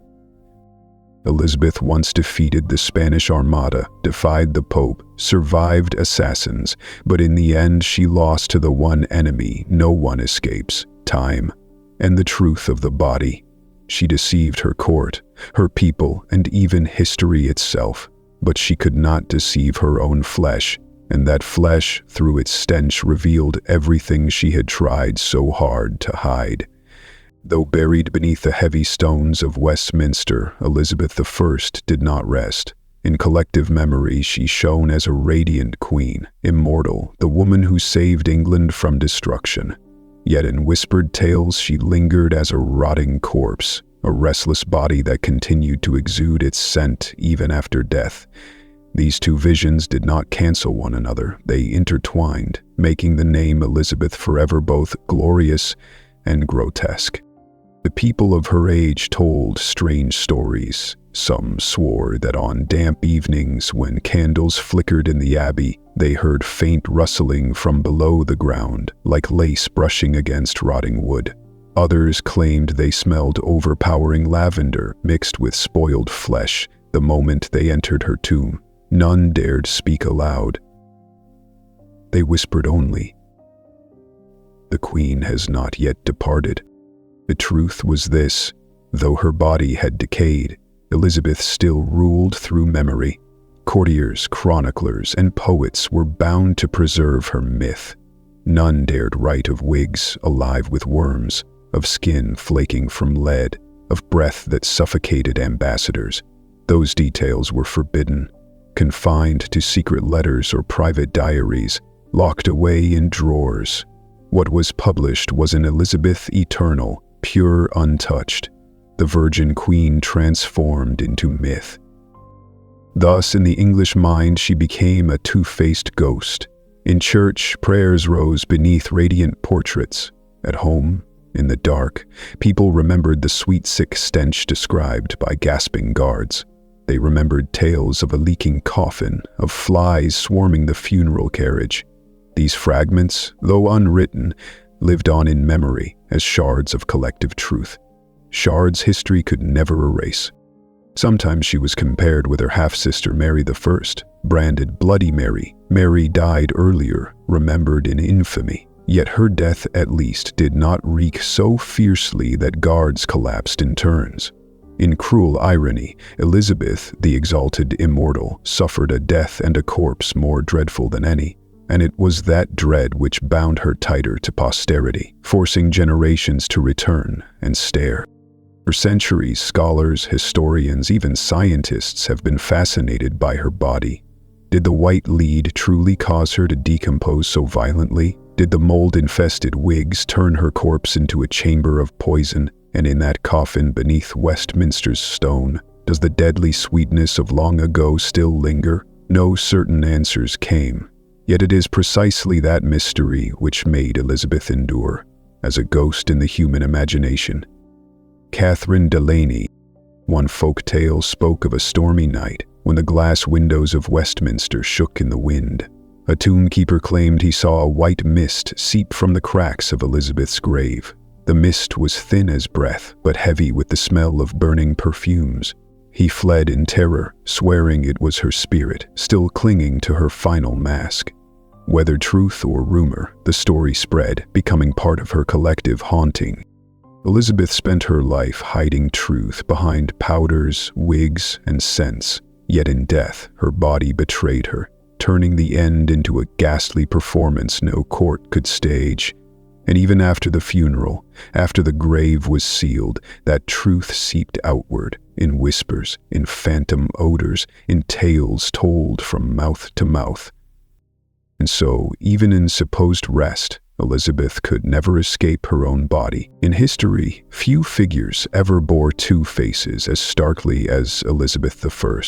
Speaker 1: Elizabeth once defeated the Spanish Armada, defied the Pope, survived assassins, but in the end she lost to the one enemy no one escapes: time, and the truth of the body. She deceived her court, her people, and even history itself, but she could not deceive her own flesh, and that flesh, through its stench, revealed everything she had tried so hard to hide. Though buried beneath the heavy stones of Westminster, Elizabeth I did not rest. In collective memory, she shone as a radiant queen, immortal, the woman who saved England from destruction. Yet in whispered tales, she lingered as a rotting corpse, a restless body that continued to exude its scent even after death. These two visions did not cancel one another. They intertwined, making the name Elizabeth forever both glorious and grotesque. The people of her age told strange stories. Some swore that on damp evenings, when candles flickered in the abbey, they heard faint rustling from below the ground, like lace brushing against rotting wood. Others claimed they smelled overpowering lavender mixed with spoiled flesh the moment they entered her tomb. None dared speak aloud. They whispered only, "The Queen has not yet departed." The truth was this: though her body had decayed, Elizabeth still ruled through memory. Courtiers, chroniclers, and poets were bound to preserve her myth. None dared write of wigs alive with worms, of skin flaking from lead, of breath that suffocated ambassadors. Those details were forbidden, confined to secret letters or private diaries, locked away in drawers. What was published was an Elizabeth eternal, pure, untouched, the Virgin Queen transformed into myth. Thus, in the English mind, she became a two-faced ghost. In church, prayers rose beneath radiant portraits. At home, in the dark, people remembered the sweet sick stench described by gasping guards. They remembered tales of a leaking coffin, of flies swarming the funeral carriage. These fragments, though unwritten, lived on in memory as shards of collective truth. Shards history could never erase. Sometimes she was compared with her half-sister Mary I, branded Bloody Mary. Mary died earlier, remembered in infamy. Yet her death at least did not reek so fiercely that guards collapsed in turns. In cruel irony, Elizabeth, the exalted immortal, suffered a death and a corpse more dreadful than any. And it was that dread which bound her tighter to posterity, forcing generations to return and stare. For centuries, scholars, historians, even scientists have been fascinated by her body. Did the white lead truly cause her to decompose so violently? Did the mold-infested wigs turn her corpse into a chamber of poison? And in that coffin beneath Westminster's stone, does the deadly sweetness of long ago still linger? No certain answers came. Yet it is precisely that mystery which made Elizabeth endure, as a ghost in the human imagination. Catherine Delaney, one folk tale spoke of a stormy night when the glass windows of Westminster shook in the wind. A tombkeeper claimed he saw a white mist seep from the cracks of Elizabeth's grave. The mist was thin as breath, but heavy with the smell of burning perfumes. He fled in terror, swearing it was her spirit, still clinging to her final mask. Whether truth or rumor, the story spread, becoming part of her collective haunting. Elizabeth spent her life hiding truth behind powders, wigs, and scents. Yet in death, her body betrayed her, turning the end into a ghastly performance no court could stage. And even after the funeral, after the grave was sealed, that truth seeped outward, in whispers, in phantom odors, in tales told from mouth to mouth. And so, even in supposed rest, Elizabeth could never escape her own body. In history, few figures ever bore two faces as starkly as Elizabeth I.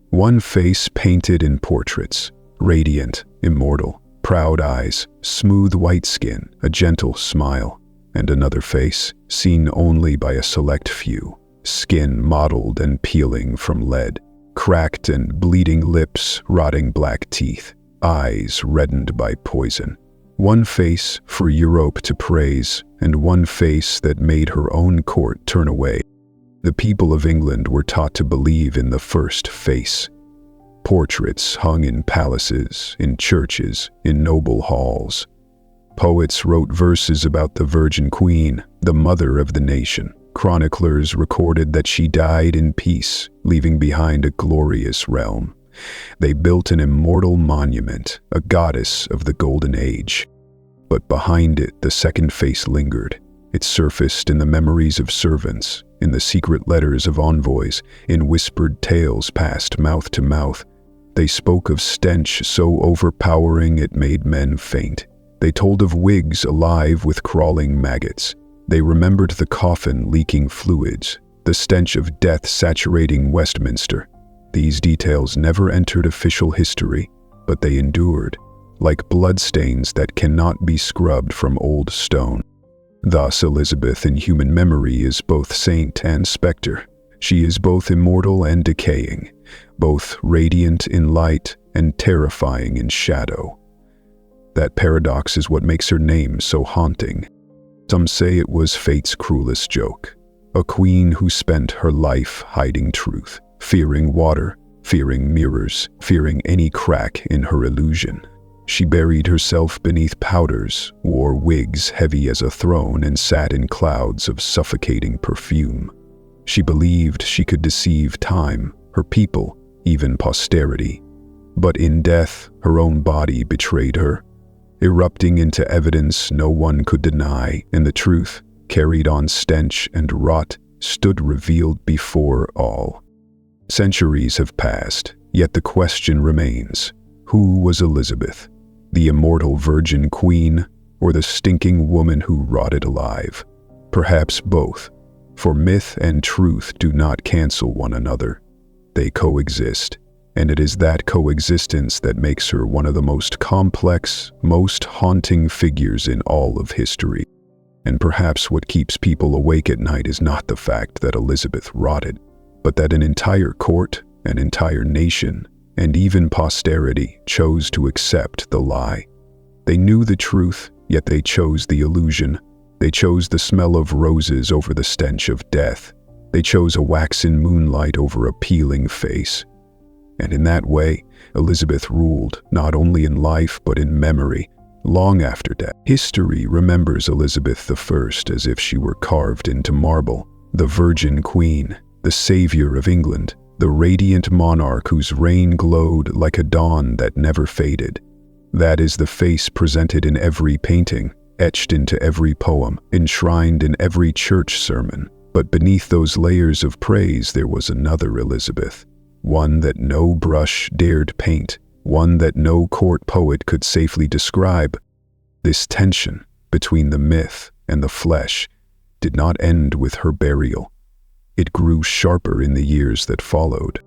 Speaker 1: One face painted in portraits, radiant, immortal, proud eyes, smooth white skin, a gentle smile, and another face, seen only by a select few, skin mottled and peeling from lead, cracked and bleeding lips, rotting black teeth, eyes reddened by poison. One face for Europe to praise, and one face that made her own court turn away. The people of England were taught to believe in the first face. Portraits hung in palaces, in churches, in noble halls. Poets wrote verses about the Virgin Queen, the mother of the nation. Chroniclers recorded that she died in peace, leaving behind a glorious realm. They built an immortal monument, a goddess of the Golden Age. But behind it, the second face lingered. It surfaced in the memories of servants, in the secret letters of envoys, in whispered tales passed mouth to mouth. They spoke of stench so overpowering it made men faint. They told of wigs alive with crawling maggots. They remembered the coffin leaking fluids, the stench of death saturating Westminster. These details never entered official history, but they endured, like bloodstains that cannot be scrubbed from old stone. Thus, Elizabeth in human memory is both saint and spectre. She is both immortal and decaying, both radiant in light and terrifying in shadow. That paradox is what makes her name so haunting. Some say it was fate's cruelest joke, a queen who spent her life hiding truth, fearing water, fearing mirrors, fearing any crack in her illusion. She buried herself beneath powders, wore wigs heavy as a throne, and sat in clouds of suffocating perfume. She believed she could deceive time, her people, even posterity. But in death, her own body betrayed her, erupting into evidence no one could deny, and the truth, carried on stench and rot, stood revealed before all. Centuries have passed, yet the question remains: who was Elizabeth? The immortal Virgin Queen, or the stinking woman who rotted alive? Perhaps both, for myth and truth do not cancel one another. They coexist, and it is that coexistence that makes her one of the most complex, most haunting figures in all of history. And perhaps what keeps people awake at night is not the fact that Elizabeth rotted, but that an entire court, an entire nation, and even posterity chose to accept the lie. They knew the truth, yet they chose the illusion. They chose the smell of roses over the stench of death. They chose a waxen moonlight over a peeling face. And in that way, Elizabeth ruled, not only in life but in memory, long after death. History remembers Elizabeth I as if she were carved into marble, the Virgin Queen, the savior of England, the radiant monarch whose reign glowed like a dawn that never faded. That is the face presented in every painting, etched into every poem, enshrined in every church sermon. But beneath those layers of praise there was another Elizabeth, one that no brush dared paint, one that no court poet could safely describe. This tension between the myth and the flesh did not end with her burial. It grew sharper in the years that followed.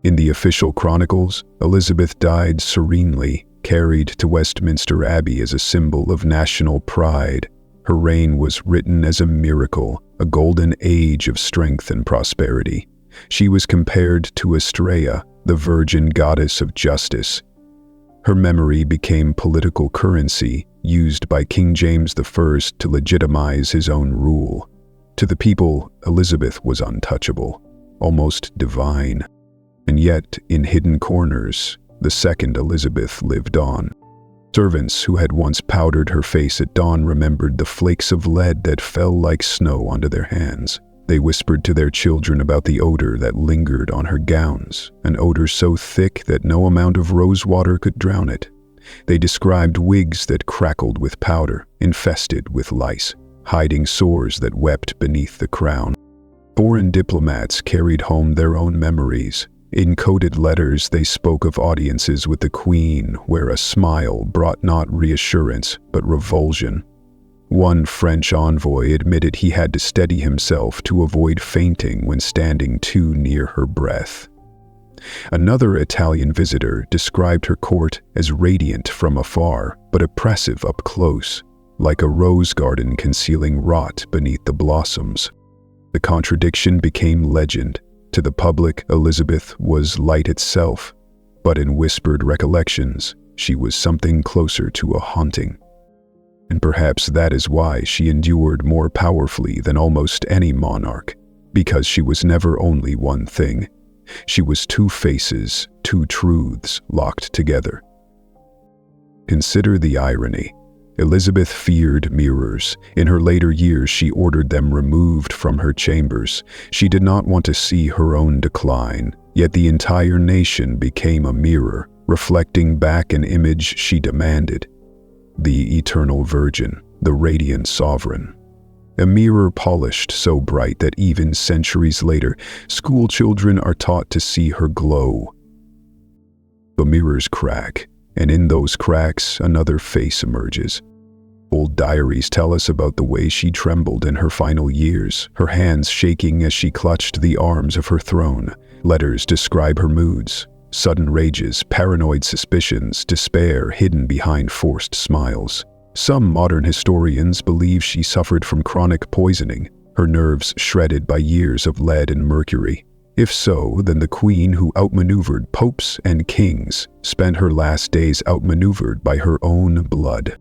Speaker 1: In the official chronicles, Elizabeth died serenely, carried to Westminster Abbey as a symbol of national pride. Her reign was written as a miracle, a golden age of strength and prosperity. She was compared to Estrella, the virgin goddess of justice. Her memory became political currency, used by King James I to legitimize his own rule. To the people, Elizabeth was untouchable, almost divine. And yet, in hidden corners, the second Elizabeth lived on. Servants who had once powdered her face at dawn remembered the flakes of lead that fell like snow onto their hands. They whispered to their children about the odor that lingered on her gowns, an odor so thick that no amount of rose water could drown it. They described wigs that crackled with powder, infested with lice, hiding sores that wept beneath the crown. Foreign diplomats carried home their own memories. In coded letters they spoke of audiences with the Queen where a smile brought not reassurance but revulsion. One French envoy admitted he had to steady himself to avoid fainting when standing too near her breath. Another Italian visitor described her court as radiant from afar, but oppressive up close, like a rose garden concealing rot beneath the blossoms. The contradiction became legend. To the public, Elizabeth was light itself, but in whispered recollections, she was something closer to a haunting. And perhaps that is why she endured more powerfully than almost any monarch, because she was never only one thing. She was two faces, two truths locked together. Consider the irony. Elizabeth feared mirrors. In her later years, she ordered them removed from her chambers. She did not want to see her own decline, yet the entire nation became a mirror, reflecting back an image she demanded. The eternal virgin, the radiant sovereign. A mirror polished so bright that even centuries later, school children are taught to see her glow. The mirrors crack, and in those cracks, another face emerges. Old diaries tell us about the way she trembled in her final years, her hands shaking as she clutched the arms of her throne. Letters describe her moods, sudden rages, paranoid suspicions, despair hidden behind forced smiles. Some modern historians believe she suffered from chronic poisoning, her nerves shredded by years of lead and mercury. If so, then the queen who outmaneuvered popes and kings spent her last days outmaneuvered by her own blood.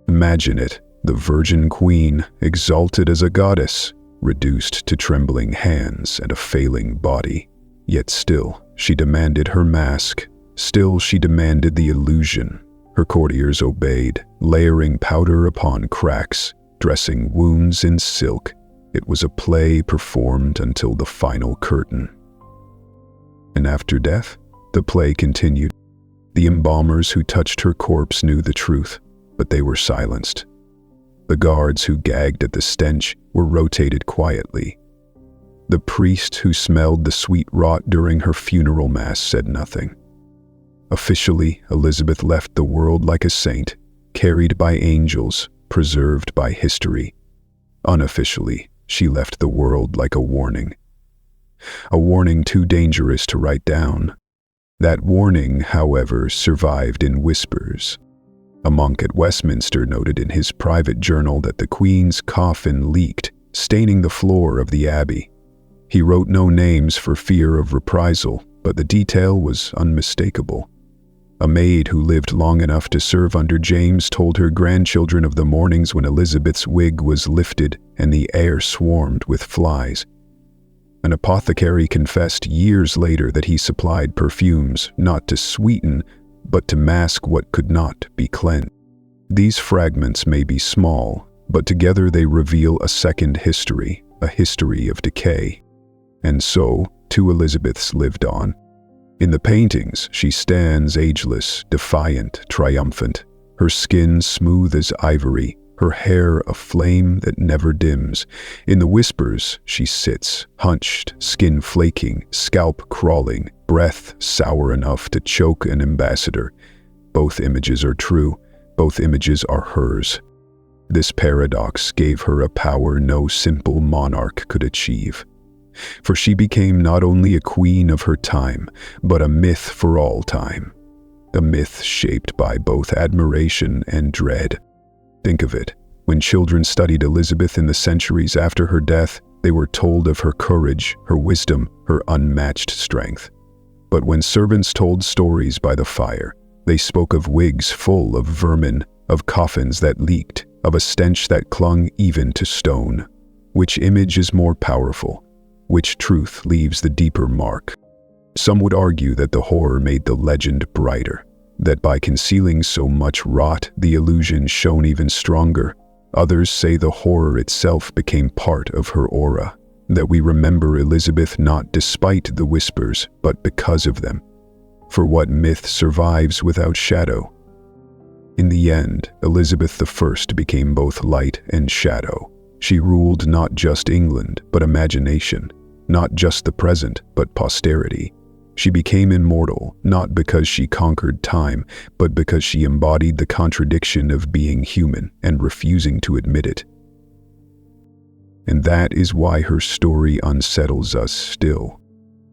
Speaker 1: Imagine it, the virgin queen, exalted as a goddess, reduced to trembling hands and a failing body. Yet still, she demanded her mask. Still, she demanded the illusion. Her courtiers obeyed, layering powder upon cracks, dressing wounds in silk. It was a play performed until the final curtain. And after death, the play continued. The embalmers who touched her corpse knew the truth, but they were silenced. The guards who gagged at the stench were rotated quietly. The priest who smelled the sweet rot during her funeral mass said nothing. Officially, Elizabeth left the world like a saint, carried by angels, preserved by history. Unofficially, she left the world like a warning. A warning too dangerous to write down. That warning, however, survived in whispers. A monk at Westminster noted in his private journal that the Queen's coffin leaked, staining the floor of the abbey. He wrote no names for fear of reprisal, but the detail was unmistakable. A maid who lived long enough to serve under James told her grandchildren of the mornings when Elizabeth's wig was lifted and the air swarmed with flies. An apothecary confessed years later that he supplied perfumes not to sweeten, but to mask what could not be cleansed. These fragments may be small, but together they reveal a second history, a history of decay. And so, two Elizabeths lived on. In the paintings, she stands ageless, defiant, triumphant, her skin smooth as ivory, her hair a flame that never dims. In the whispers, she sits, hunched, skin flaking, scalp crawling, breath sour enough to choke an ambassador. Both images are true, both images are hers. This paradox gave her a power no simple monarch could achieve. For she became not only a queen of her time, but a myth for all time. A myth shaped by both admiration and dread. Think of it. When children studied Elizabeth in the centuries after her death, they were told of her courage, her wisdom, her unmatched strength. But when servants told stories by the fire, they spoke of wigs full of vermin, of coffins that leaked, of a stench that clung even to stone. Which image is more powerful? Which truth leaves the deeper mark? Some would argue that the horror made the legend brighter, that by concealing so much rot, the illusion shone even stronger. Others say the horror itself became part of her aura, that we remember Elizabeth not despite the whispers, but because of them. For what myth survives without shadow? In the end, Elizabeth I became both light and shadow. She ruled not just England, but imagination, not just the present, but posterity. She became immortal, not because she conquered time, but because she embodied the contradiction of being human and refusing to admit it. And that is why her story unsettles us still.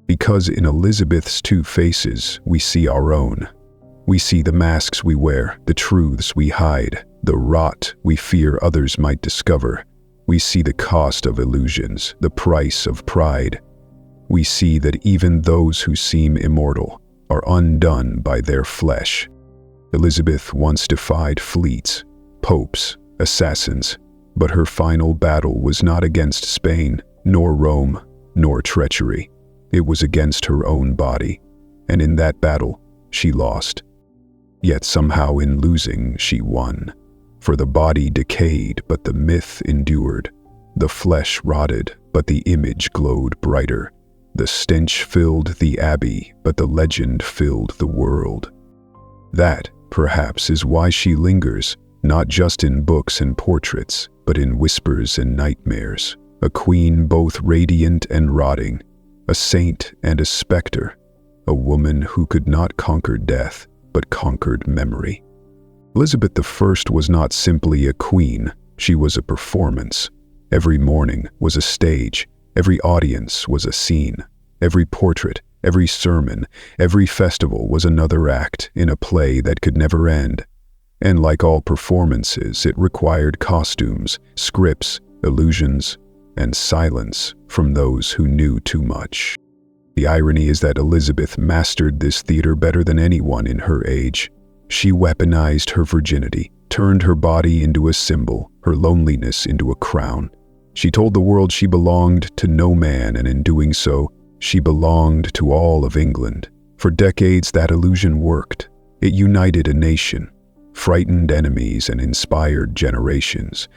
Speaker 1: Because in Elizabeth's two faces, we see our own. We see the masks we wear, the truths we hide, the rot we fear others might discover. We see the cost of illusions, the price of pride. We see that even those who seem immortal are undone by their flesh. Elizabeth once defied fleets, popes, assassins, but her final battle was not against Spain, nor Rome, nor treachery. It was against her own body, and in that battle, she lost. Yet somehow in losing, she won. For the body decayed, but the myth endured. The flesh rotted, but the image glowed brighter. The stench filled the abbey, but the legend filled the world. That, perhaps, is why she lingers, not just in books and portraits, but in whispers and nightmares. A queen both radiant and rotting, a saint and a specter, a woman who could not conquer death, but conquered memory. Elizabeth I was not simply a queen, she was a performance. Every morning was a stage, every audience was a scene, every portrait, every sermon, every festival was another act in a play that could never end. And like all performances, it required costumes, scripts, illusions, and silence from those who knew too much. The irony is that Elizabeth mastered this theater better than anyone in her age. She weaponized her virginity, turned her body into a symbol, her loneliness into a crown. She told the world she belonged to no man, and in doing so, she belonged to all of England. For decades, that illusion worked. It united a nation, frightened enemies, and inspired generations.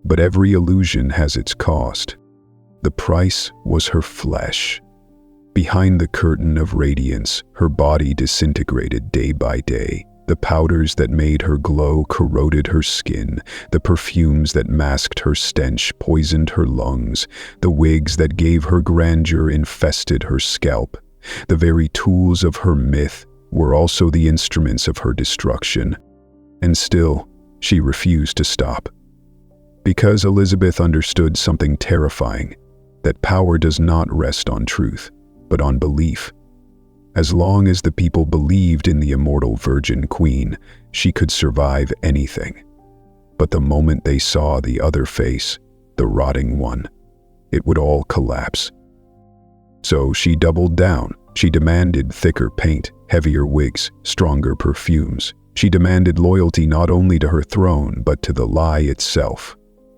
Speaker 1: But every illusion has its cost. The price was her flesh. Behind the curtain of radiance, her body disintegrated day by day. The powders that made her glow corroded her skin. The perfumes that masked her stench poisoned her lungs. The wigs that gave her grandeur infested her scalp. The very tools of her myth were also the instruments of her destruction. And still, she refused to stop. Because Elizabeth understood something terrifying, that power does not rest on truth, but on belief. As long as the people believed in the immortal Virgin Queen, she could survive anything. But the moment they saw the other face, the rotting one, it would all collapse. So she doubled down. She demanded thicker paint, heavier wigs, stronger perfumes. She demanded loyalty not only to her throne, but to the lie itself.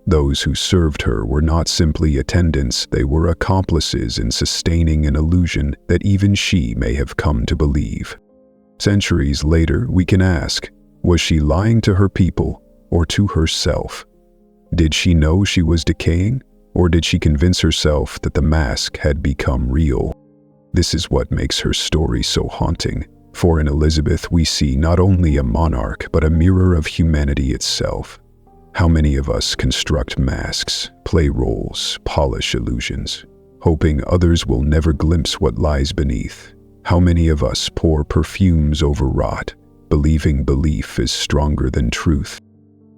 Speaker 1: Those who served her were not simply attendants, they were accomplices in sustaining an illusion that even she may have come to believe. Centuries later, we can ask, was she lying to her people or to herself? Did she know she was decaying, or did she convince herself that the mask had become real? This is what makes her story so haunting, for in Elizabeth we see not only a monarch but a mirror of humanity itself. How many of us construct masks, play roles, polish illusions, hoping others will never glimpse what lies beneath? How many of us pour perfumes over rot, believing belief is stronger than truth?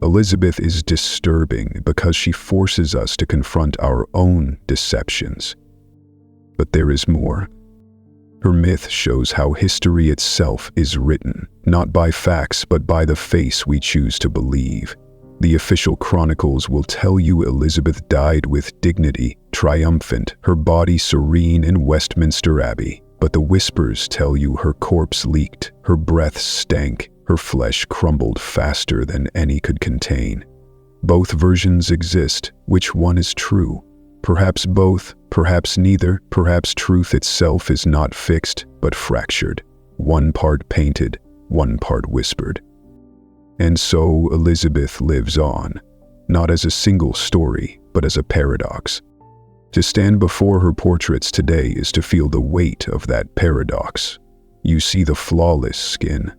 Speaker 1: Elizabeth is disturbing because she forces us to confront our own deceptions. But there is more. Her myth shows how history itself is written, not by facts but by the face we choose to believe. The official chronicles will tell you Elizabeth died with dignity, triumphant, her body serene in Westminster Abbey. But the whispers tell you her corpse leaked, her breath stank, her flesh crumbled faster than any could contain. Both versions exist. Which one is true? Perhaps both, perhaps neither, perhaps truth itself is not fixed, but fractured. One part painted, one part whispered. And so Elizabeth lives on, not as a single story, but as a paradox. To stand before her portraits today is to feel the weight of that paradox. You see the flawless skin,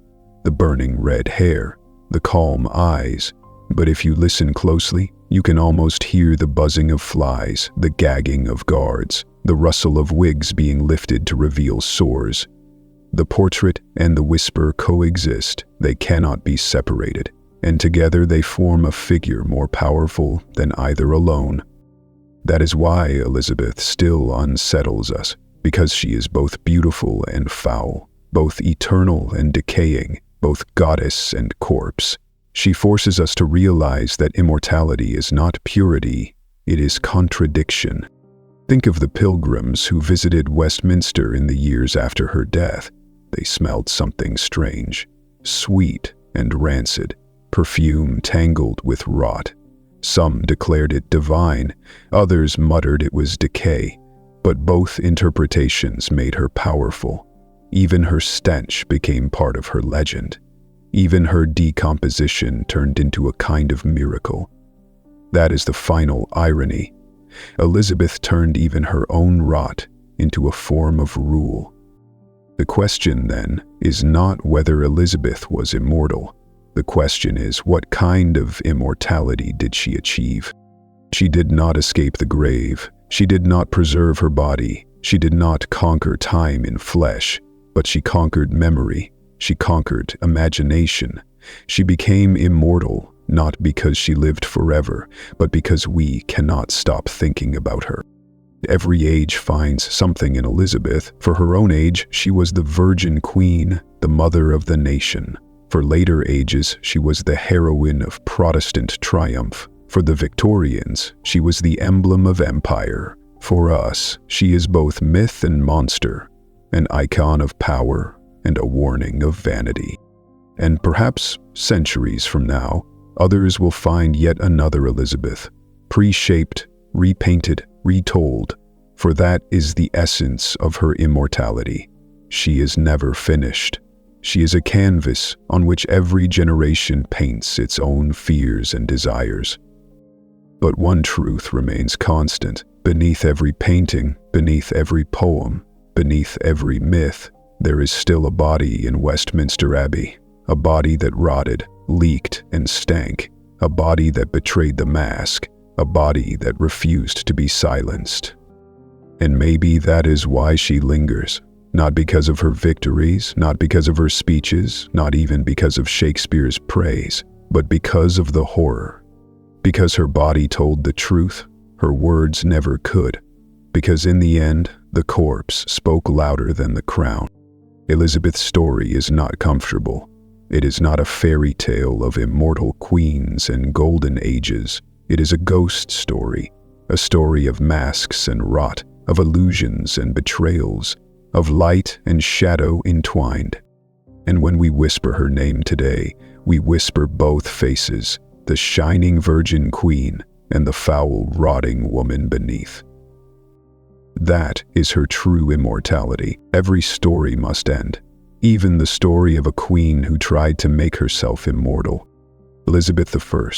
Speaker 1: the burning red hair, the calm eyes, but if you listen closely, you can almost hear the buzzing of flies, the gagging of guards, the rustle of wigs being lifted to reveal sores. The portrait and the whisper coexist, they cannot be separated, and together they form a figure more powerful than either alone. That is why Elizabeth still unsettles us, because she is both beautiful and foul, both eternal and decaying, both goddess and corpse. She forces us to realize that immortality is not purity, it is contradiction. Think of the pilgrims who visited Westminster in the years after her death. They smelled something strange, sweet and rancid, perfume tangled with rot. Some declared it divine, others muttered it was decay, but both interpretations made her powerful. Even her stench became part of her legend. Even her decomposition turned into a kind of miracle. That is the final irony. Elizabeth turned even her own rot into a form of rule. The question, then, is not whether Elizabeth was immortal. The question is, what kind of immortality did she achieve? She did not escape the grave. She did not preserve her body. She did not conquer time in flesh, but she conquered memory. She conquered imagination. She became immortal, not because she lived forever, but because we cannot stop thinking about her. Every age finds something in Elizabeth. For her own age, she was the Virgin Queen, the mother of the nation. For later ages, she was the heroine of Protestant triumph. For the Victorians, she was the emblem of empire. For us, she is both myth and monster, an icon of power and a warning of vanity. And perhaps centuries from now, others will find yet another Elizabeth, pre-shaped, repainted, retold, for that is the essence of her immortality. She is never finished. She is a canvas on which every generation paints its own fears and desires. But one truth remains constant. Beneath every painting, beneath every poem, beneath every myth, there is still a body in Westminster Abbey, a body that rotted, leaked, and stank, a body that betrayed the mask, a body that refused to be silenced. And maybe that is why she lingers, not because of her victories, not because of her speeches, not even because of Shakespeare's praise, but because of the horror. Because her body told the truth, her words never could. Because in the end, the corpse spoke louder than the crown. Elizabeth's story is not comfortable. It is not a fairy tale of immortal queens and golden ages. It is a ghost story, a story of masks and rot, of illusions and betrayals, of light and shadow entwined. And when we whisper her name today, we whisper both faces, the shining virgin queen and the foul, rotting woman beneath. That is her true immortality. Every story must end, even the story of a queen who tried to make herself immortal. Elizabeth I,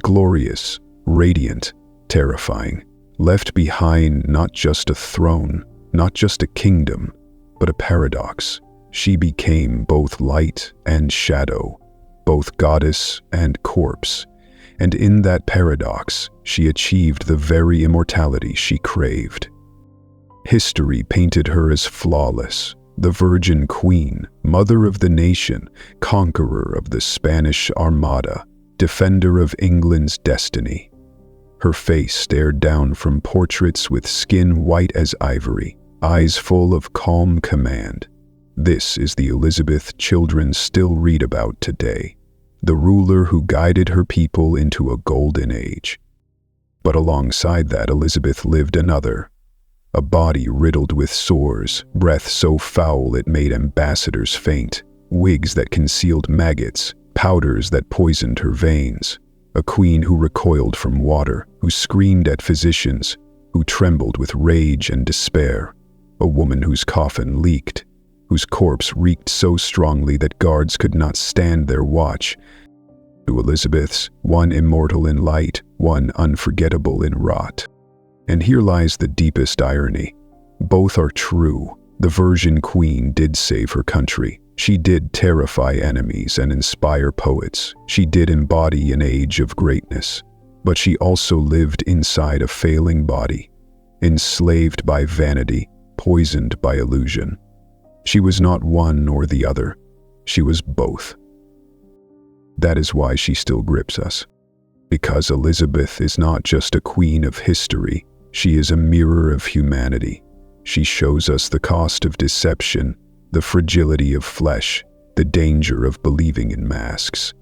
Speaker 1: glorious, radiant, terrifying, left behind not just a throne, not just a kingdom, but a paradox. She became both light and shadow, both goddess and corpse, and in that paradox, she achieved the very immortality she craved. History painted her as flawless, the Virgin Queen, mother of the nation, conqueror of the Spanish Armada, defender of England's destiny. Her face stared down from portraits with skin white as ivory, eyes full of calm command. This is the Elizabeth children still read about today, the ruler who guided her people into a golden age. But alongside that, Elizabeth lived another, a body riddled with sores, breath so foul it made ambassadors faint, wigs that concealed maggots, powders that poisoned her veins, a queen who recoiled from water, who screamed at physicians, who trembled with rage and despair, a woman whose coffin leaked, whose corpse reeked so strongly that guards could not stand their watch. To Elizabeth's, one immortal in light, one unforgettable in rot. And here lies the deepest irony. Both are true. The Virgin Queen did save her country. She did terrify enemies and inspire poets. She did embody an age of greatness. But she also lived inside a failing body, enslaved by vanity, poisoned by illusion. She was not one nor the other. She was both. That is why she still grips us. Because Elizabeth is not just a queen of history, she is a mirror of humanity. She shows us the cost of deception, the fragility of flesh, the danger of believing in masks.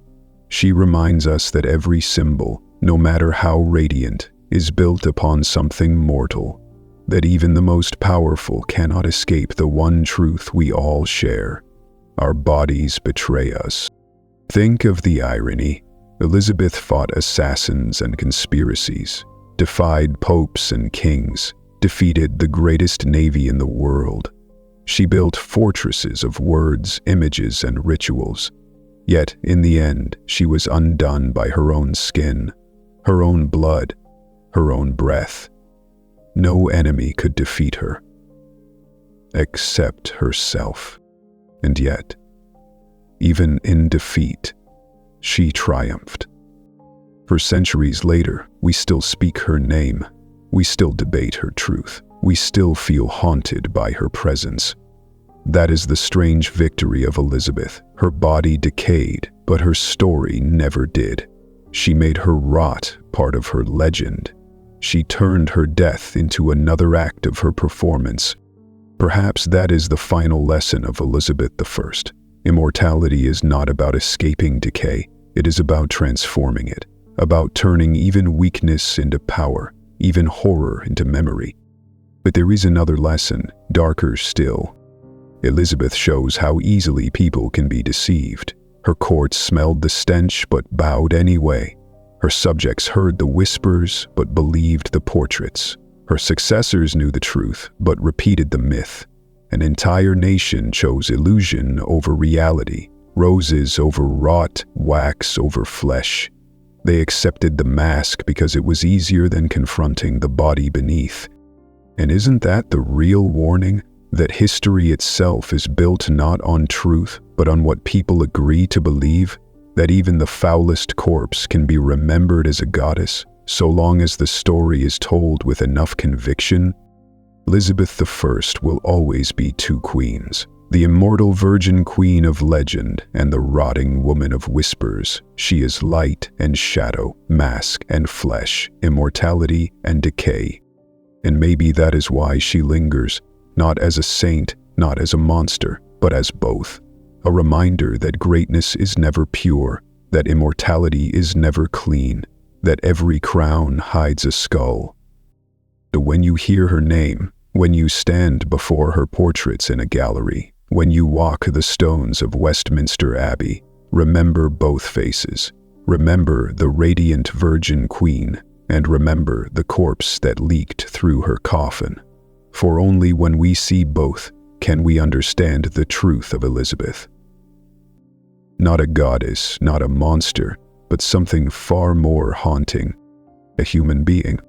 Speaker 1: She reminds us that every symbol, no matter how radiant, is built upon something mortal, that even the most powerful cannot escape the one truth we all share. Our bodies betray us. Think of the irony. Elizabeth fought assassins and conspiracies, defied popes and kings, defeated the greatest navy in the world. She built fortresses of words, images, and rituals. Yet, in the end, she was undone by her own skin, her own blood, her own breath. No enemy could defeat her, except herself. And yet, even in defeat, she triumphed. For centuries later, we still speak her name. We still debate her truth. We still feel haunted by her presence. That is the strange victory of Elizabeth. Her body decayed, but her story never did. She made her rot part of her legend. She turned her death into another act of her performance. Perhaps that is the final lesson of Elizabeth I. Immortality is not about escaping decay. It is about transforming it, about turning even weakness into power, even horror into memory. But there is another lesson, darker still. Elizabeth shows how easily people can be deceived. Her court smelled the stench but bowed anyway. Her subjects heard the whispers but believed the portraits. Her successors knew the truth but repeated the myth. An entire nation chose illusion over reality, roses over rot, wax over flesh. They accepted the mask because it was easier than confronting the body beneath. And isn't that the real warning? That history itself is built not on truth, but on what people agree to believe? That even the foulest corpse can be remembered as a goddess, so long as the story is told with enough conviction? Elizabeth I will always be two queens. The immortal virgin queen of legend and the rotting woman of whispers. She is light and shadow, mask and flesh, immortality and decay. And maybe that is why she lingers, not as a saint, not as a monster, but as both. A reminder that greatness is never pure, that immortality is never clean, that every crown hides a skull. When you hear her name, when you stand before her portraits in a gallery, when you walk the stones of Westminster Abbey, remember both faces. Remember the radiant Virgin Queen, and remember the corpse that leaked through her coffin. For only when we see both can we understand the truth of Elizabeth. Not a goddess, not a monster, but something far more haunting, a human being.